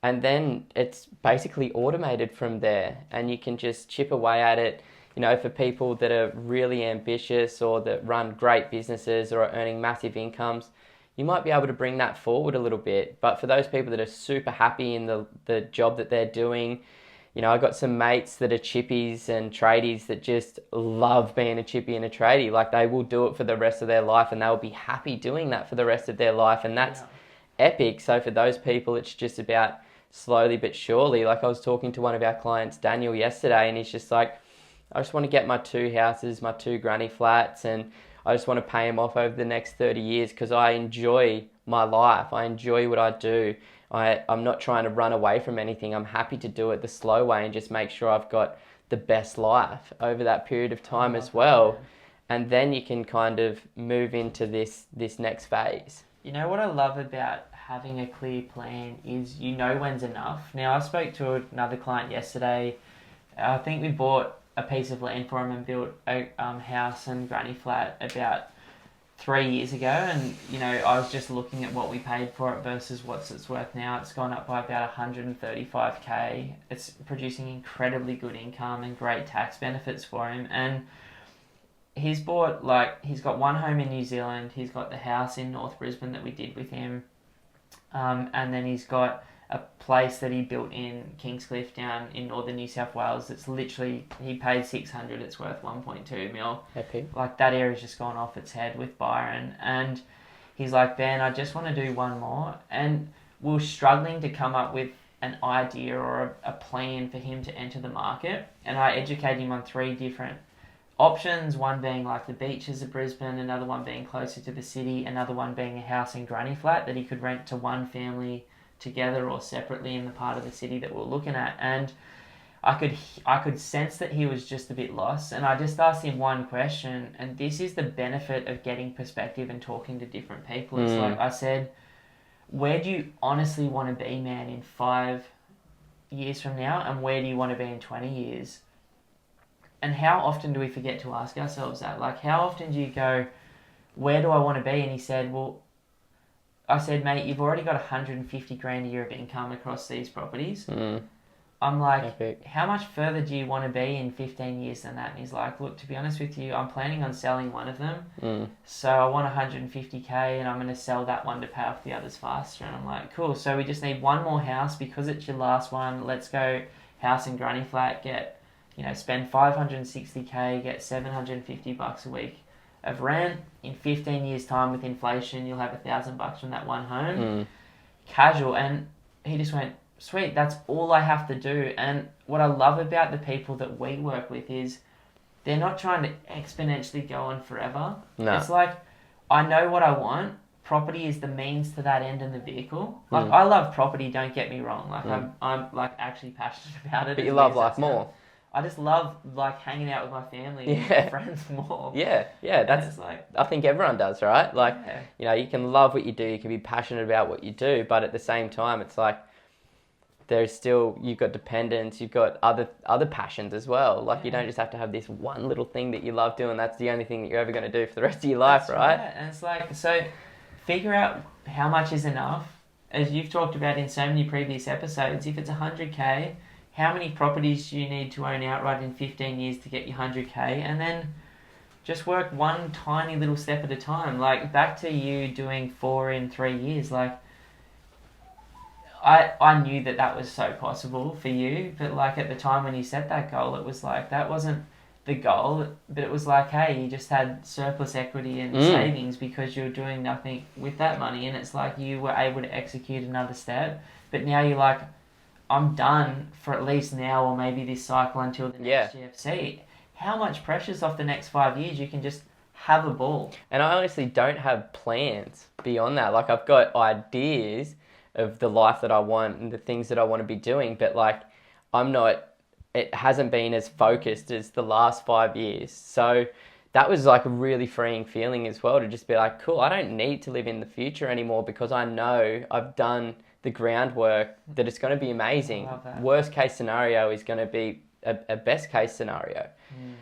And then it's basically automated from there, and you can just chip away at it. You know, for people that are really ambitious or that run great businesses or are earning massive incomes, you might be able to bring that forward a little bit. But for those people that are super happy in the job that they're doing, you know, I got some mates that are chippies and tradies that just love being a chippy and a tradie. Like they will do it for the rest of their life and they'll be happy doing that for the rest of their life. And that's epic. So for those people, it's just about slowly but surely. Like I was talking to one of our clients, Daniel, yesterday, and he's just like, I just want to get my 2 houses, my 2 granny flats, and I just want to pay them off over the next 30 years because I enjoy my life. I enjoy what I do. I'm not trying to run away from anything. I'm happy to do it the slow way and just make sure I've got the best life over that period of time as well. And then you can kind of move into this next phase. You know what I love about having a clear plan is you know when's enough. Now, I spoke to another client yesterday. I think we bought a piece of land for him and built a house and granny flat about 3 years ago, and you know I was just looking at what we paid for it versus what it's worth now. It's gone up by about 135k. It's producing incredibly good income and great tax benefits for him, and he's got one home in New Zealand, he's got the house in North Brisbane that we did with him, and then he's got a place that he built in Kingscliff down in northern New South Wales. It's literally, he paid 600, it's worth 1.2 mil. Epic. Like that area's just gone off its head with Byron. And he's like, Ben, I just want to do one more. And we're struggling to come up with an idea or a plan for him to enter the market. And I educate him on 3 different options, one being like the beaches of Brisbane, another one being closer to the city, another one being a house and granny flat that he could rent to one family together or separately in the part of the city that we're looking at. And I could sense that he was just a bit lost, and I just asked him one question, and this is the benefit of getting perspective and talking to different people. It's like I said, where do you honestly want to be, man, in 5 years from now, and where do you want to be in 20 years? And how often do we forget to ask ourselves that? Like, how often do you go, where do I want to be? And he said, well, I said, mate, you've already got 150 grand a year of income across these properties. I'm like, epic. How much further do you want to be in 15 years than that? And he's like, look, to be honest with you, I'm planning on selling one of them. So I want 150k and I'm going to sell that one to pay off the others faster. And I'm like, cool. So we just need one more house because it's your last one. Let's go house and granny flat, spend 560k, get 750 bucks a week of rent. In 15 years time with inflation, you'll have $1,000 from that one home. Casual. And he just went, sweet, that's all I have to do. And what I love about the people that we work with is they're not trying to exponentially go on forever. No. It's like, I know what I want. Property is the means to that end and the vehicle. Like, I love property, don't get me wrong. Like, I'm like actually passionate about it. But you love life more. I just love like hanging out with my family and friends more. Yeah, that's like, I think everyone does, right? Like, you can love what you do, you can be passionate about what you do, but at the same time, it's like there's still, you've got dependents, you've got other passions as well. Like, you don't just have to have this one little thing that you love doing. That's the only thing that you're ever going to do for the rest of your life, right? And it's like, so figure out how much is enough. As you've talked about in so many previous episodes, if it's 100k, how many properties do you need to own outright in 15 years to get your 100k? And then just work one tiny little step at a time. Like, back to you doing 4 in 3 years. Like, I knew that was so possible for you, but like at the time when you set that goal, it was like, that wasn't the goal, but it was like, hey, you just had surplus equity and savings because you were doing nothing with that money. And it's like you were able to execute another step, but now you're like, I'm done for at least now or maybe this cycle until the next GFC. How much pressure's off the next 5 years? You can just have a ball. And I honestly don't have plans beyond that. Like, I've got ideas of the life that I want and the things that I want to be doing, but like, it hasn't been as focused as the last 5 years. So that was like a really freeing feeling as well, to just be like, cool, I don't need to live in the future anymore because I know I've done the groundwork, that it's going to be amazing. Worst case scenario is going to be a best case scenario.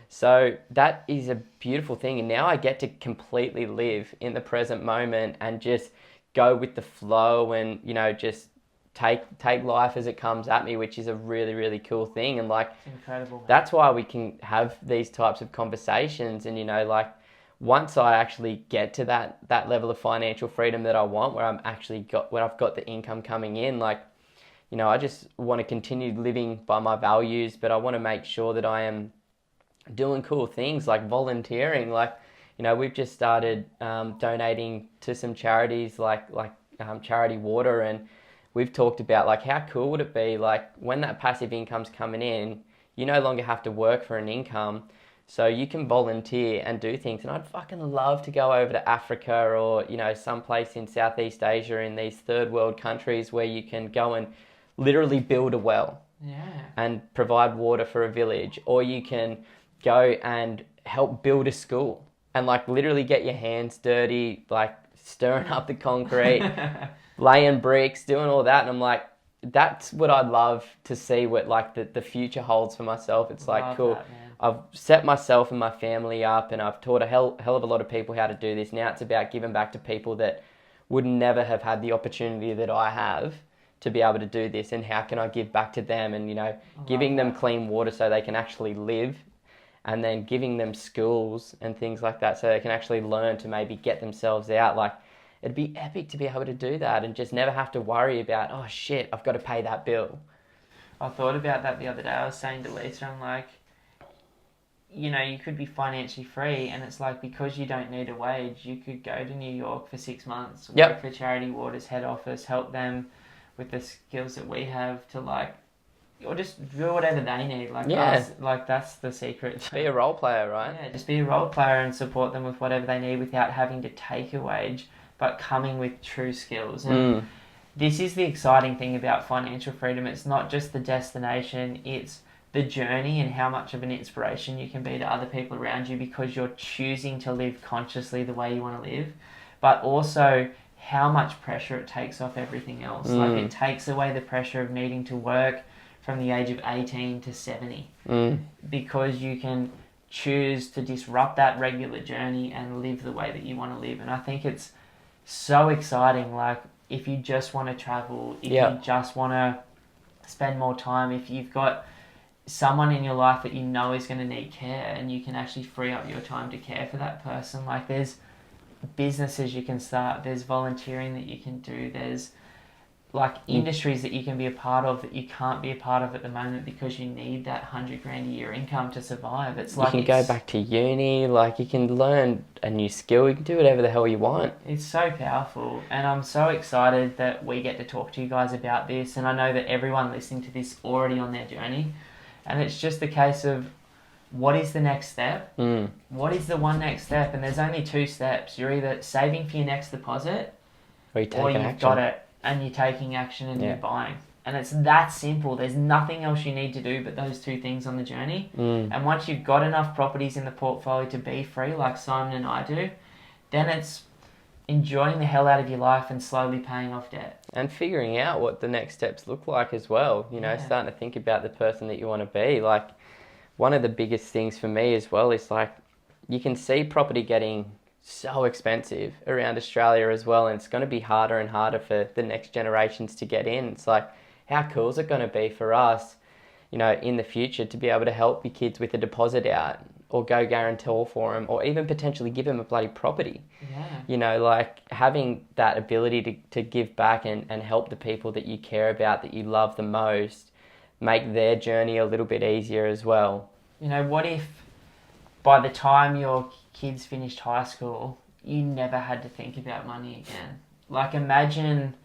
So that is a beautiful thing. And now I get to completely live in the present moment and just go with the flow and, just take life as it comes at me, which is a really, really cool thing. And like, it's incredible, man. That's why we can have these types of conversations. And, like, once I actually get to that level of financial freedom that I want, where I've got the income coming in, like, I just want to continue living by my values, but I want to make sure that I am doing cool things like volunteering. Like, we've just started donating to some charities like Charity Water, and we've talked about like how cool would it be like when that passive income's coming in, you no longer have to work for an income, so you can volunteer and do things. And I'd fucking love to go over to Africa or someplace in Southeast Asia in these third world countries where you can go and literally build a well and provide water for a village, or you can go and help build a school and like literally get your hands dirty, like stirring up the concrete, laying bricks, doing all that. And I'm like, that's what I'd love to see what like the future holds for myself. It's like, Love cool. that, man. I've set myself and my family up, and I've taught a hell of a lot of people how to do this. Now it's about giving back to people that would never have had the opportunity that I have to be able to do this, and how can I give back to them, and giving them clean water so they can actually live, and then giving them schools and things like that so they can actually learn to maybe get themselves out. Like, it'd be epic to be able to do that and just never have to worry about, oh shit, I've got to pay that bill. I thought about that the other day. I was saying to Lisa, I'm like, you could be financially free, and it's like, because you don't need a wage, you could go to New York for 6 months, work for Charity Water's head office, help them with the skills that we have to like, or just do whatever they need. Like, that's the secret. Be a role player, right? Yeah, just be a role player and support them with whatever they need without having to take a wage, but coming with true skills. And this is the exciting thing about financial freedom. It's not just the destination, it's the journey and how much of an inspiration you can be to other people around you because you're choosing to live consciously the way you want to live, but also how much pressure it takes off everything else. Like, it takes away the pressure of needing to work from the age of 18 to 70 because you can choose to disrupt that regular journey and live the way that you want to live. And I think it's so exciting. Like, if you just want to travel, if you just want to spend more time, if you've got someone in your life that you know is going to need care and you can actually free up your time to care for that person, like, there's businesses you can start, there's volunteering that you can do, there's like industries that you can be a part of that you can't be a part of at the moment because you need that $100,000 a year income to survive. It's like, you can go back to uni, like you can learn a new skill, you can do whatever the hell you want. It's so powerful, and I'm so excited that we get to talk to you guys about this, and I know that everyone listening to this already on their journey, and it's just a case of, what is the next step? What is the one next step? And there's only 2 steps. You're either saving for your next deposit, or you've got it and you're taking action and you're buying. And it's that simple. There's nothing else you need to do but those 2 things on the journey. And once you've got enough properties in the portfolio to be free, like Simon and I do, then it's enjoying the hell out of your life and slowly paying off debt. And figuring out what the next steps look like as well. Starting to think about the person that you want to be. Like, one of the biggest things for me as well is like, you can see property getting so expensive around Australia as well, and it's going to be harder and harder for the next generations to get in. It's like, how cool is it going to be for us, in the future, to be able to help your kids with a deposit out, or go guarantor for them, or even potentially give them a bloody property. Like, having that ability to give back and help the people that you care about, that you love the most, make their journey a little bit easier as well. What if by the time your kids finished high school, you never had to think about money again? Like, imagine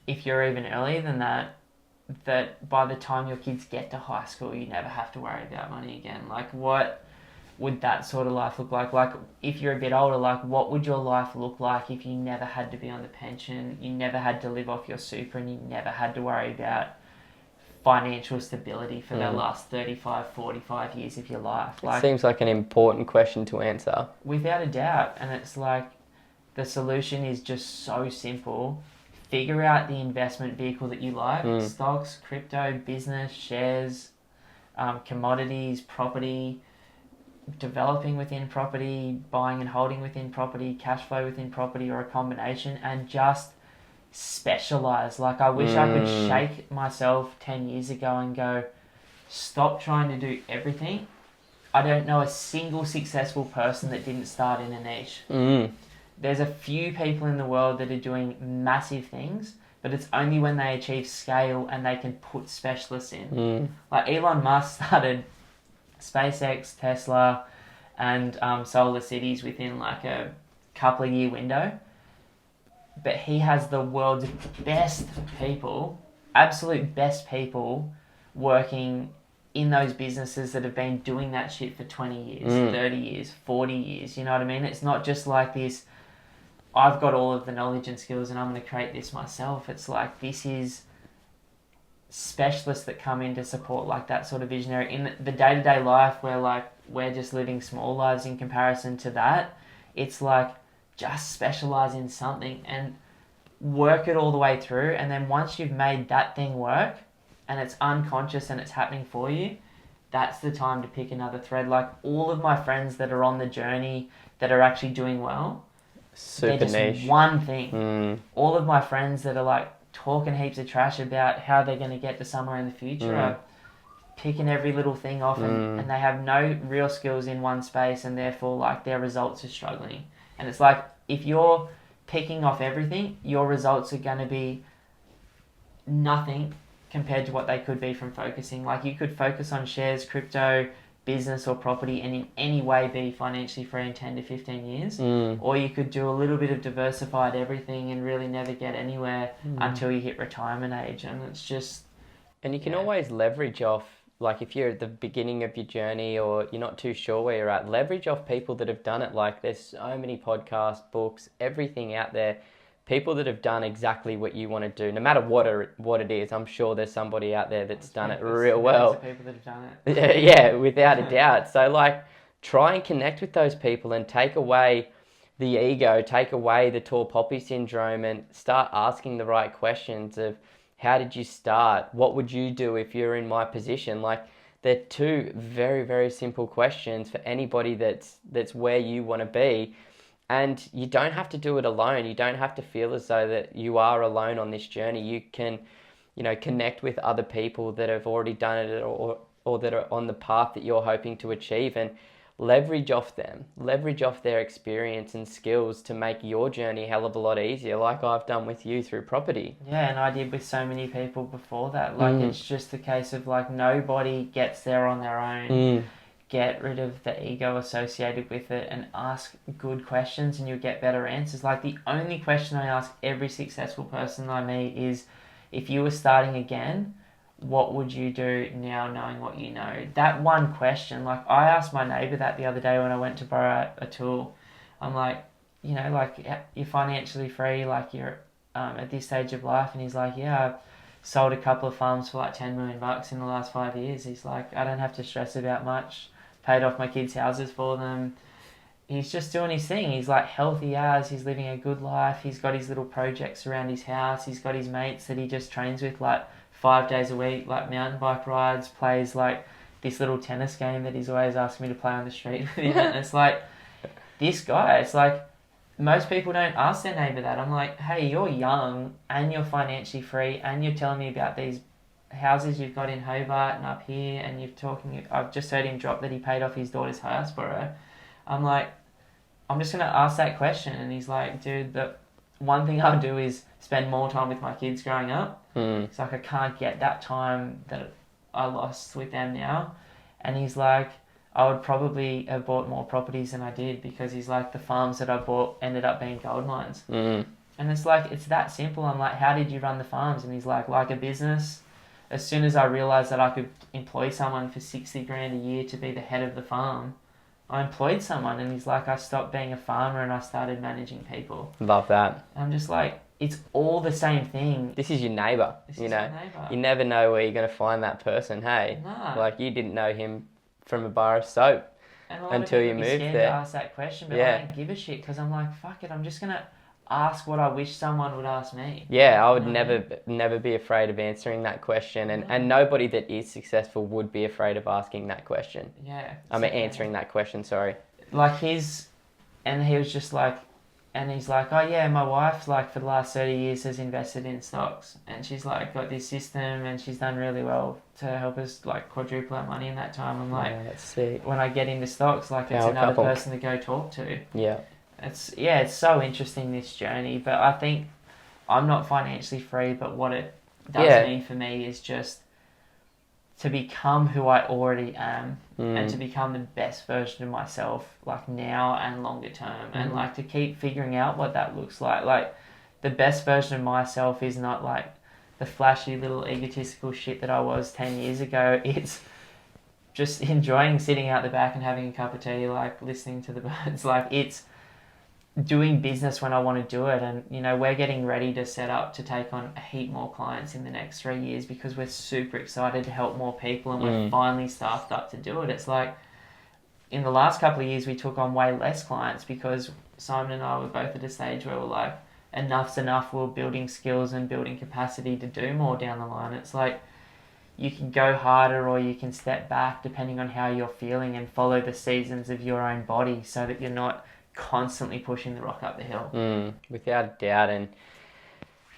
if you're even earlier than that by the time your kids get to high school, you never have to worry about money again. Like, what would that sort of life look like? Like, if you're a bit older, like, what would your life look like if you never had to be on the pension, you never had to live off your super, and you never had to worry about financial stability for the last 35, 45 years of your life? Like, it seems like an important question to answer. Without a doubt. And it's like, the solution is just so simple. Figure out the investment vehicle that you like. Stocks, crypto, business, shares, commodities, property, developing within property, buying and holding within property, cash flow within property, or a combination, and just specialize. Like, I wish I could shake myself 10 years ago and go, stop trying to do everything. I don't know a single successful person that didn't start in a niche. There's a few people in the world that are doing massive things, but it's only when they achieve scale and they can put specialists in. Mm. Like Elon Musk started SpaceX, Tesla, and Solar Cities within like a couple of year window. But he has the world's best people, absolute best people, working in those businesses that have been doing that shit for 20 years, 30 years, 40 years. You know what I mean? It's not just like this, I've got all of the knowledge and skills and I'm going to create this myself. It's like this is specialists that come in to support like that sort of visionary. In the day-to-day life where like we're just living small lives in comparison to that, it's like just specialize in something and work it all the way through. And then once you've made that thing work and it's unconscious and it's happening for you, that's the time to pick another thread. Like all of my friends that are on the journey that are actually doing well, Super they're just niche. one thing. All of my friends that are like talking heaps of trash about how they're going to get to somewhere in the future are picking every little thing off and they have no real skills in one space and therefore like their results are struggling. And it's like if you're picking off everything, your results are going to be nothing compared to what they could be from focusing. Like you could focus on shares, crypto, business or property and in any way be financially free in 10 to 15 years. Or you could do a little bit of diversified everything and really never get anywhere until you hit retirement age. And it's just... And you can always leverage off, like if you're at the beginning of your journey or you're not too sure where you're at, leverage off people that have done it. Like there's so many podcasts, books, everything out there. People that have done exactly what you want to do, no matter what it is. I'm sure there's somebody out there that's done it real well. People that have done it. Yeah, without a doubt. So like, try and connect with those people and take away the ego, take away the tall poppy syndrome, and start asking the right questions of how did you start? What would you do if you're in my position? Like, they're two very, very simple questions for anybody that's where you want to be. And you don't have to do it alone. You don't have to feel as though that you are alone on this journey. You can, connect with other people that have already done it or that are on the path that you're hoping to achieve and leverage off them. Leverage off their experience and skills to make your journey a hell of a lot easier, like I've done with you through property. Yeah, and I did with so many people before that. Like, it's just a case of, like, nobody gets there on their own. Get rid of the ego associated with it and ask good questions and you'll get better answers. Like the only question I ask every successful person I meet is, if you were starting again, what would you do now knowing what you know? That one question, like I asked my neighbour that the other day when I went to borrow a tool. I'm like, like you're financially free, like you're at this stage of life. And he's like, yeah, I sold a couple of farms for like $10 million in the last 5 years. He's like, I don't have to stress about much. Paid off my kids' houses for them. He's just doing his thing. He's like healthy as, he's living a good life. He's got his little projects around his house. He's got his mates that he just trains with like 5 days a week, like mountain bike rides, plays like this little tennis game that he's always asking me to play on the street with him. And it's like, this guy, it's like, most people don't ask their neighbour that. I'm like, hey, you're young and you're financially free and you're telling me about these houses you've got in Hobart and up here, and I've just heard him drop that he paid off his daughter's house for her. I'm like, I'm just going to ask that question. And he's like, dude, the one thing I'll do is spend more time with my kids growing up. It's like, I can't get that time that I lost with them now. And he's like, I would probably have bought more properties than I did, because he's like, the farms that I bought ended up being gold mines. And it's like, it's that simple. I'm like, how did you run the farms? And he's like a business. As soon as I realised that I could employ someone for $60,000 a year to be the head of the farm, I employed someone. And he's like, I stopped being a farmer and I started managing people. Love that. I'm just like, it's all the same thing. This is your neighbour, Your neighbour. You never know where you're going to find that person, hey? No. Like, you didn't know him from a bar of soap until you moved there. To ask that question, but I don't give a shit, because I'm like, fuck it, I'm just going to ask what I wish someone would ask me. Yeah, I would never be afraid of answering that question, and nobody that is successful would be afraid of asking that question. Yeah. Answering that question, sorry. Like he was just like, and he's like, oh yeah, my wife's like for the last 30 years has invested in stocks, and she's like got this system and she's done really well to help us like quadruple our money in that time. I'm like, yeah, that's sick. When I get into stocks, like it's another person to go talk to. Yeah. It's so interesting, this journey. But I think I'm not financially free, but what it does Yeah. mean for me is just to become who I already am and to Mm. become the best version of myself, like now and longer term, and Mm. like to keep figuring out what that looks like. Like the best version of myself is not like the flashy little egotistical shit that I was 10 years ago. It's just enjoying sitting out the back and having a cup of tea, like listening to the birds. Like it's doing business when I want to do it. And, you know, we're getting ready to set up to take on a heap more clients in the next 3 years because we're super excited to help more people and we're finally staffed up to do it. It's like in the last couple of years, we took on way less clients because Simon and I were both at a stage where we're like, enough's enough. We're building skills and building capacity to do more down the line. It's like, you can go harder or you can step back depending on how you're feeling and follow the seasons of your own body so that you're not constantly pushing the rock up the hill. Without a doubt, and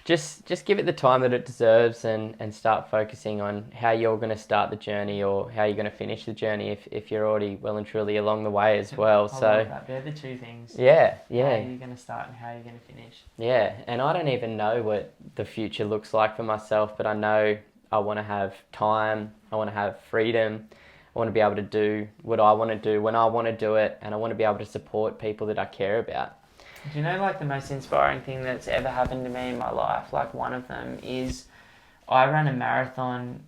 just give it the time that it deserves, and start focusing on how you're going to start the journey or how you're going to finish the journey if you're already well and truly along the way as well. I So love that. They're the two things. yeah, How yeah, you're going to start and how you're going to finish. yeah. And I don't even know what the future looks like for myself, but I know I want to have time, I want to have freedom, I want to be able to do what I want to do when I want to do it, and I want to be able to support people that I care about. Do you know, like, the most inspiring thing that's ever happened to me in my life? Like, one of them is I ran a marathon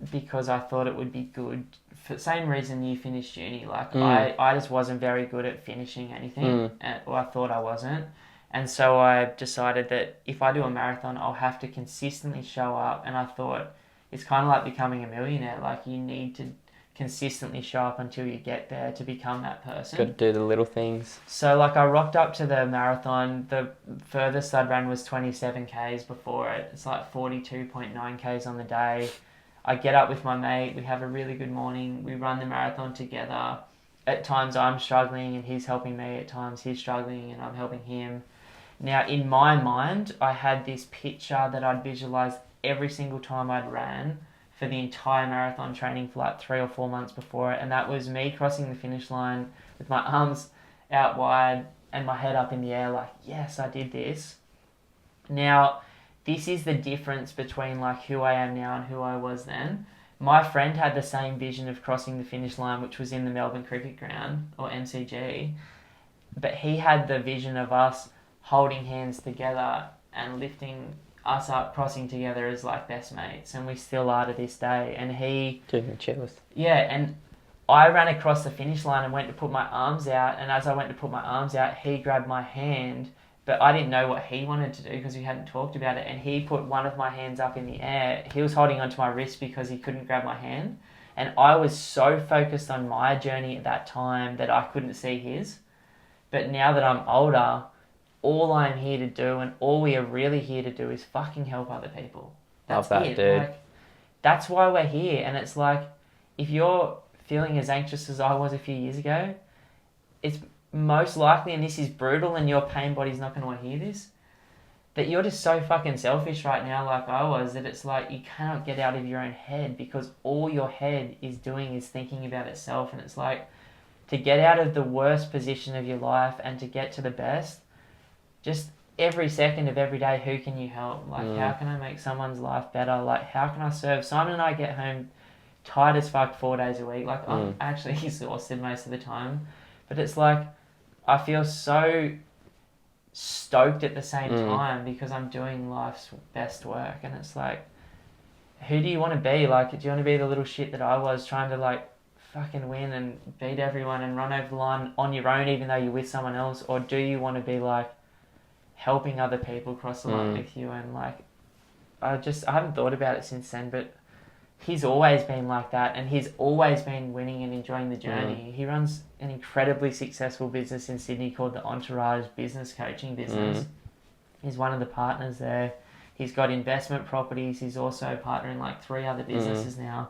because I thought it would be good for the same reason you finished uni. Like, I just wasn't very good at finishing anything, or I thought I wasn't. And so I decided that if I do a marathon, I'll have to consistently show up. And I thought it's kind of like becoming a millionaire. Like, you need to consistently show up until you get there to become that person. Got to do the little things. So, like, I rocked up to the marathon. The furthest I'd run was 27 Ks before it. It's like 42.9 Ks on the day. I get up with my mate. We have a really good morning. We run the marathon together. At times I'm struggling and he's helping me. At times he's struggling and I'm helping him. Now, in my mind, I had this picture that I'd visualised every single time I'd ran for the entire marathon training for like 3 or 4 months before it. And that was me crossing the finish line with my arms out wide and my head up in the air like, yes, I did this. Now, this is the difference between like who I am now and who I was then. My friend had the same vision of crossing the finish line, which was in the Melbourne Cricket Ground, or MCG. But he had the vision of us holding hands together and lifting us up, crossing together as like best mates, and we still are to this day. And he, Doing the chillest. yeah, and I ran across the finish line and went to put my arms out, and as I went to put my arms out, he grabbed my hand, but I didn't know what he wanted to do because we hadn't talked about it, and he put one of my hands up in the air. He was holding onto my wrist because he couldn't grab my hand, and I was so focused on my journey at that time that I couldn't see his. But now that I'm older, all I'm here to do and all we are really here to do is fucking help other people. That's Love that, it. dude. Like, that's why we're here. And it's like, if you're feeling as anxious as I was a few years ago, it's most likely, and this is brutal and your pain body's not going to want to hear this, that you're just so fucking selfish right now like I was, that it's like you cannot get out of your own head because all your head is doing is thinking about itself. And it's like, to get out of the worst position of your life and to get to the best, just every second of every day, who can you help? Like, how can I make someone's life better? Like, how can I serve? Simon and I get home tired as fuck 4 days a week. Like, I'm actually exhausted most of the time. But it's like, I feel so stoked at the same time because I'm doing life's best work. And it's like, who do you want to be? Like, do you want to be the little shit that I was, trying to like fucking win and beat everyone and run over the line on your own even though you're with someone else? Or do you want to be like helping other people cross the line with you? And like, I haven't thought about it since then, but he's always been like that, and he's always been winning and enjoying the journey. He runs an incredibly successful business in Sydney called the Entourage Business Coaching Business. He's one of the partners there. He's got investment properties. He's also a partner in like 3 other businesses now.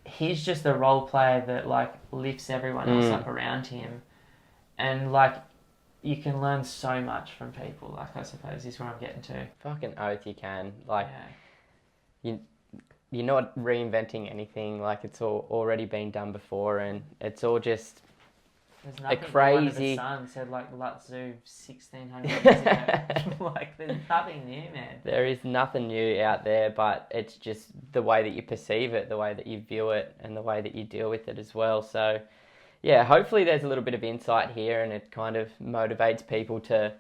He's just a role player that like lifts everyone else up around him. And like, you can learn so much from people, like, I suppose is where I'm getting to. Fucking oath you can. Like, Yeah. you're not reinventing anything. Like, it's all already been done before, and it's all just There's nothing crazy- under the sun said like Lutzu 1600 years ago. Like there's nothing new, man. There is nothing new out there, but it's just the way that you perceive it, the way that you view it, and the way that you deal with it as well. So, yeah, hopefully there's a little bit of insight here, and it kind of motivates people to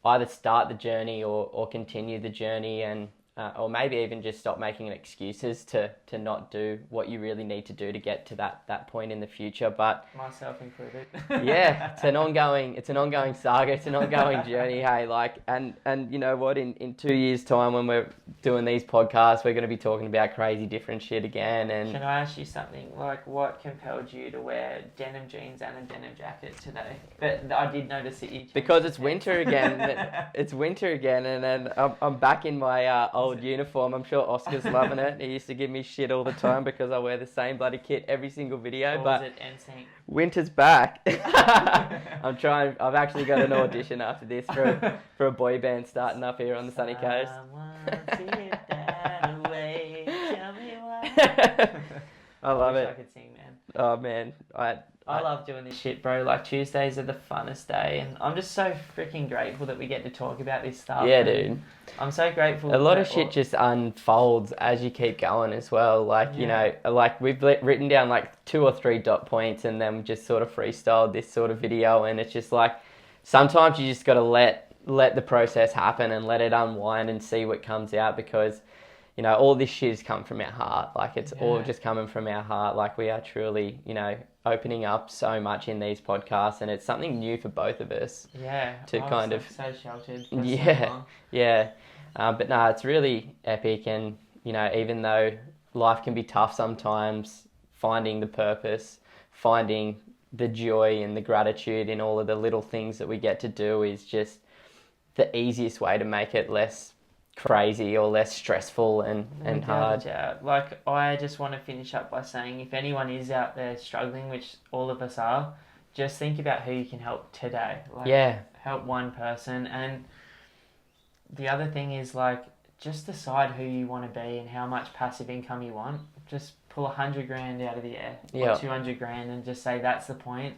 either start the journey or continue the journey, and or maybe even just stop making excuses to not do what you really need to do to get to that point in the future. But Myself included. yeah, it's an ongoing saga, it's an ongoing journey. Hey, like, and you know what, in 2 years' time when we're doing these podcasts, we're going to be talking about crazy different shit again. And Can I ask you something? Like, what compelled you to wear denim jeans and a denim jacket today? But I did notice that you... because it's winter again, and then I'm back in my old uniform. I'm sure Oscar's loving it. He used to give me shit all the time because I wear the same bloody kit every single video. Or but was it NSYNC? winter's back. I'm trying. I've actually got an audition after this for a boy band starting up here on the sunny coast. I love wish it. I could sing, man. Oh man, I love doing this shit, bro. Like, Tuesdays are the funnest day, and I'm just so freaking grateful that we get to talk about this stuff. yeah, and dude. I'm so grateful. A lot of that shit just unfolds as you keep going as well. Like, you know, like we've written down like 2 or 3 dot points, and then we just sort of freestyled this sort of video, and it's just like sometimes you just got to let the process happen and let it unwind and see what comes out, because you know, all this shit has come from our heart. Like, it's all just coming from our heart. Like, we are truly, you know, opening up so much in these podcasts, and it's something new for both of us. Yeah. To kind of... so sheltered for so Yeah, long. yeah. But no, it's really epic, and, you know, even though life can be tough sometimes, finding the purpose, finding the joy and the gratitude in all of the little things that we get to do is just the easiest way to make it less crazy or less stressful and hard. Like, I just want to finish up by saying, if anyone is out there struggling, which all of us are, just think about who you can help today. Like, help one person. And the other thing is, like, just decide who you want to be and how much passive income you want. Just pull 100 grand out of the air or 200 grand and just say that's the point.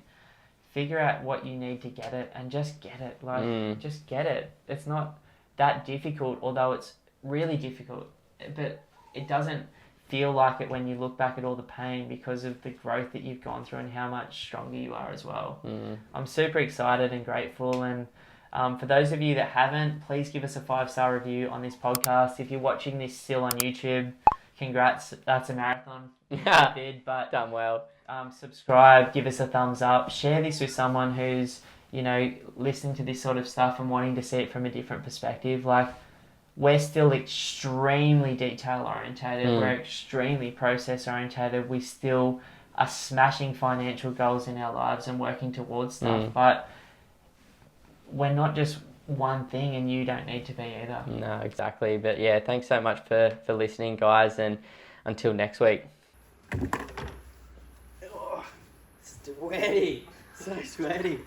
Figure out what you need to get it and just get it. Like, just get it. It's not that difficult, although it's really difficult, but it doesn't feel like it when you look back at all the pain, because of the growth that you've gone through and how much stronger you are as well. I'm super excited and grateful, and for those of you that haven't, please give us a 5-star review on this podcast. If you're watching this still on YouTube, congrats, that's a marathon. You did, but done well. Subscribe, give us a thumbs up, share this with someone who's, you know, listening to this sort of stuff and wanting to see it from a different perspective. Like, we're still extremely detail orientated. We're extremely process orientated. We still are smashing financial goals in our lives and working towards stuff. But we're not just one thing, and you don't need to be either. No, exactly. But yeah, thanks so much for listening, guys, and until next week. Oh, sweaty. So sweaty.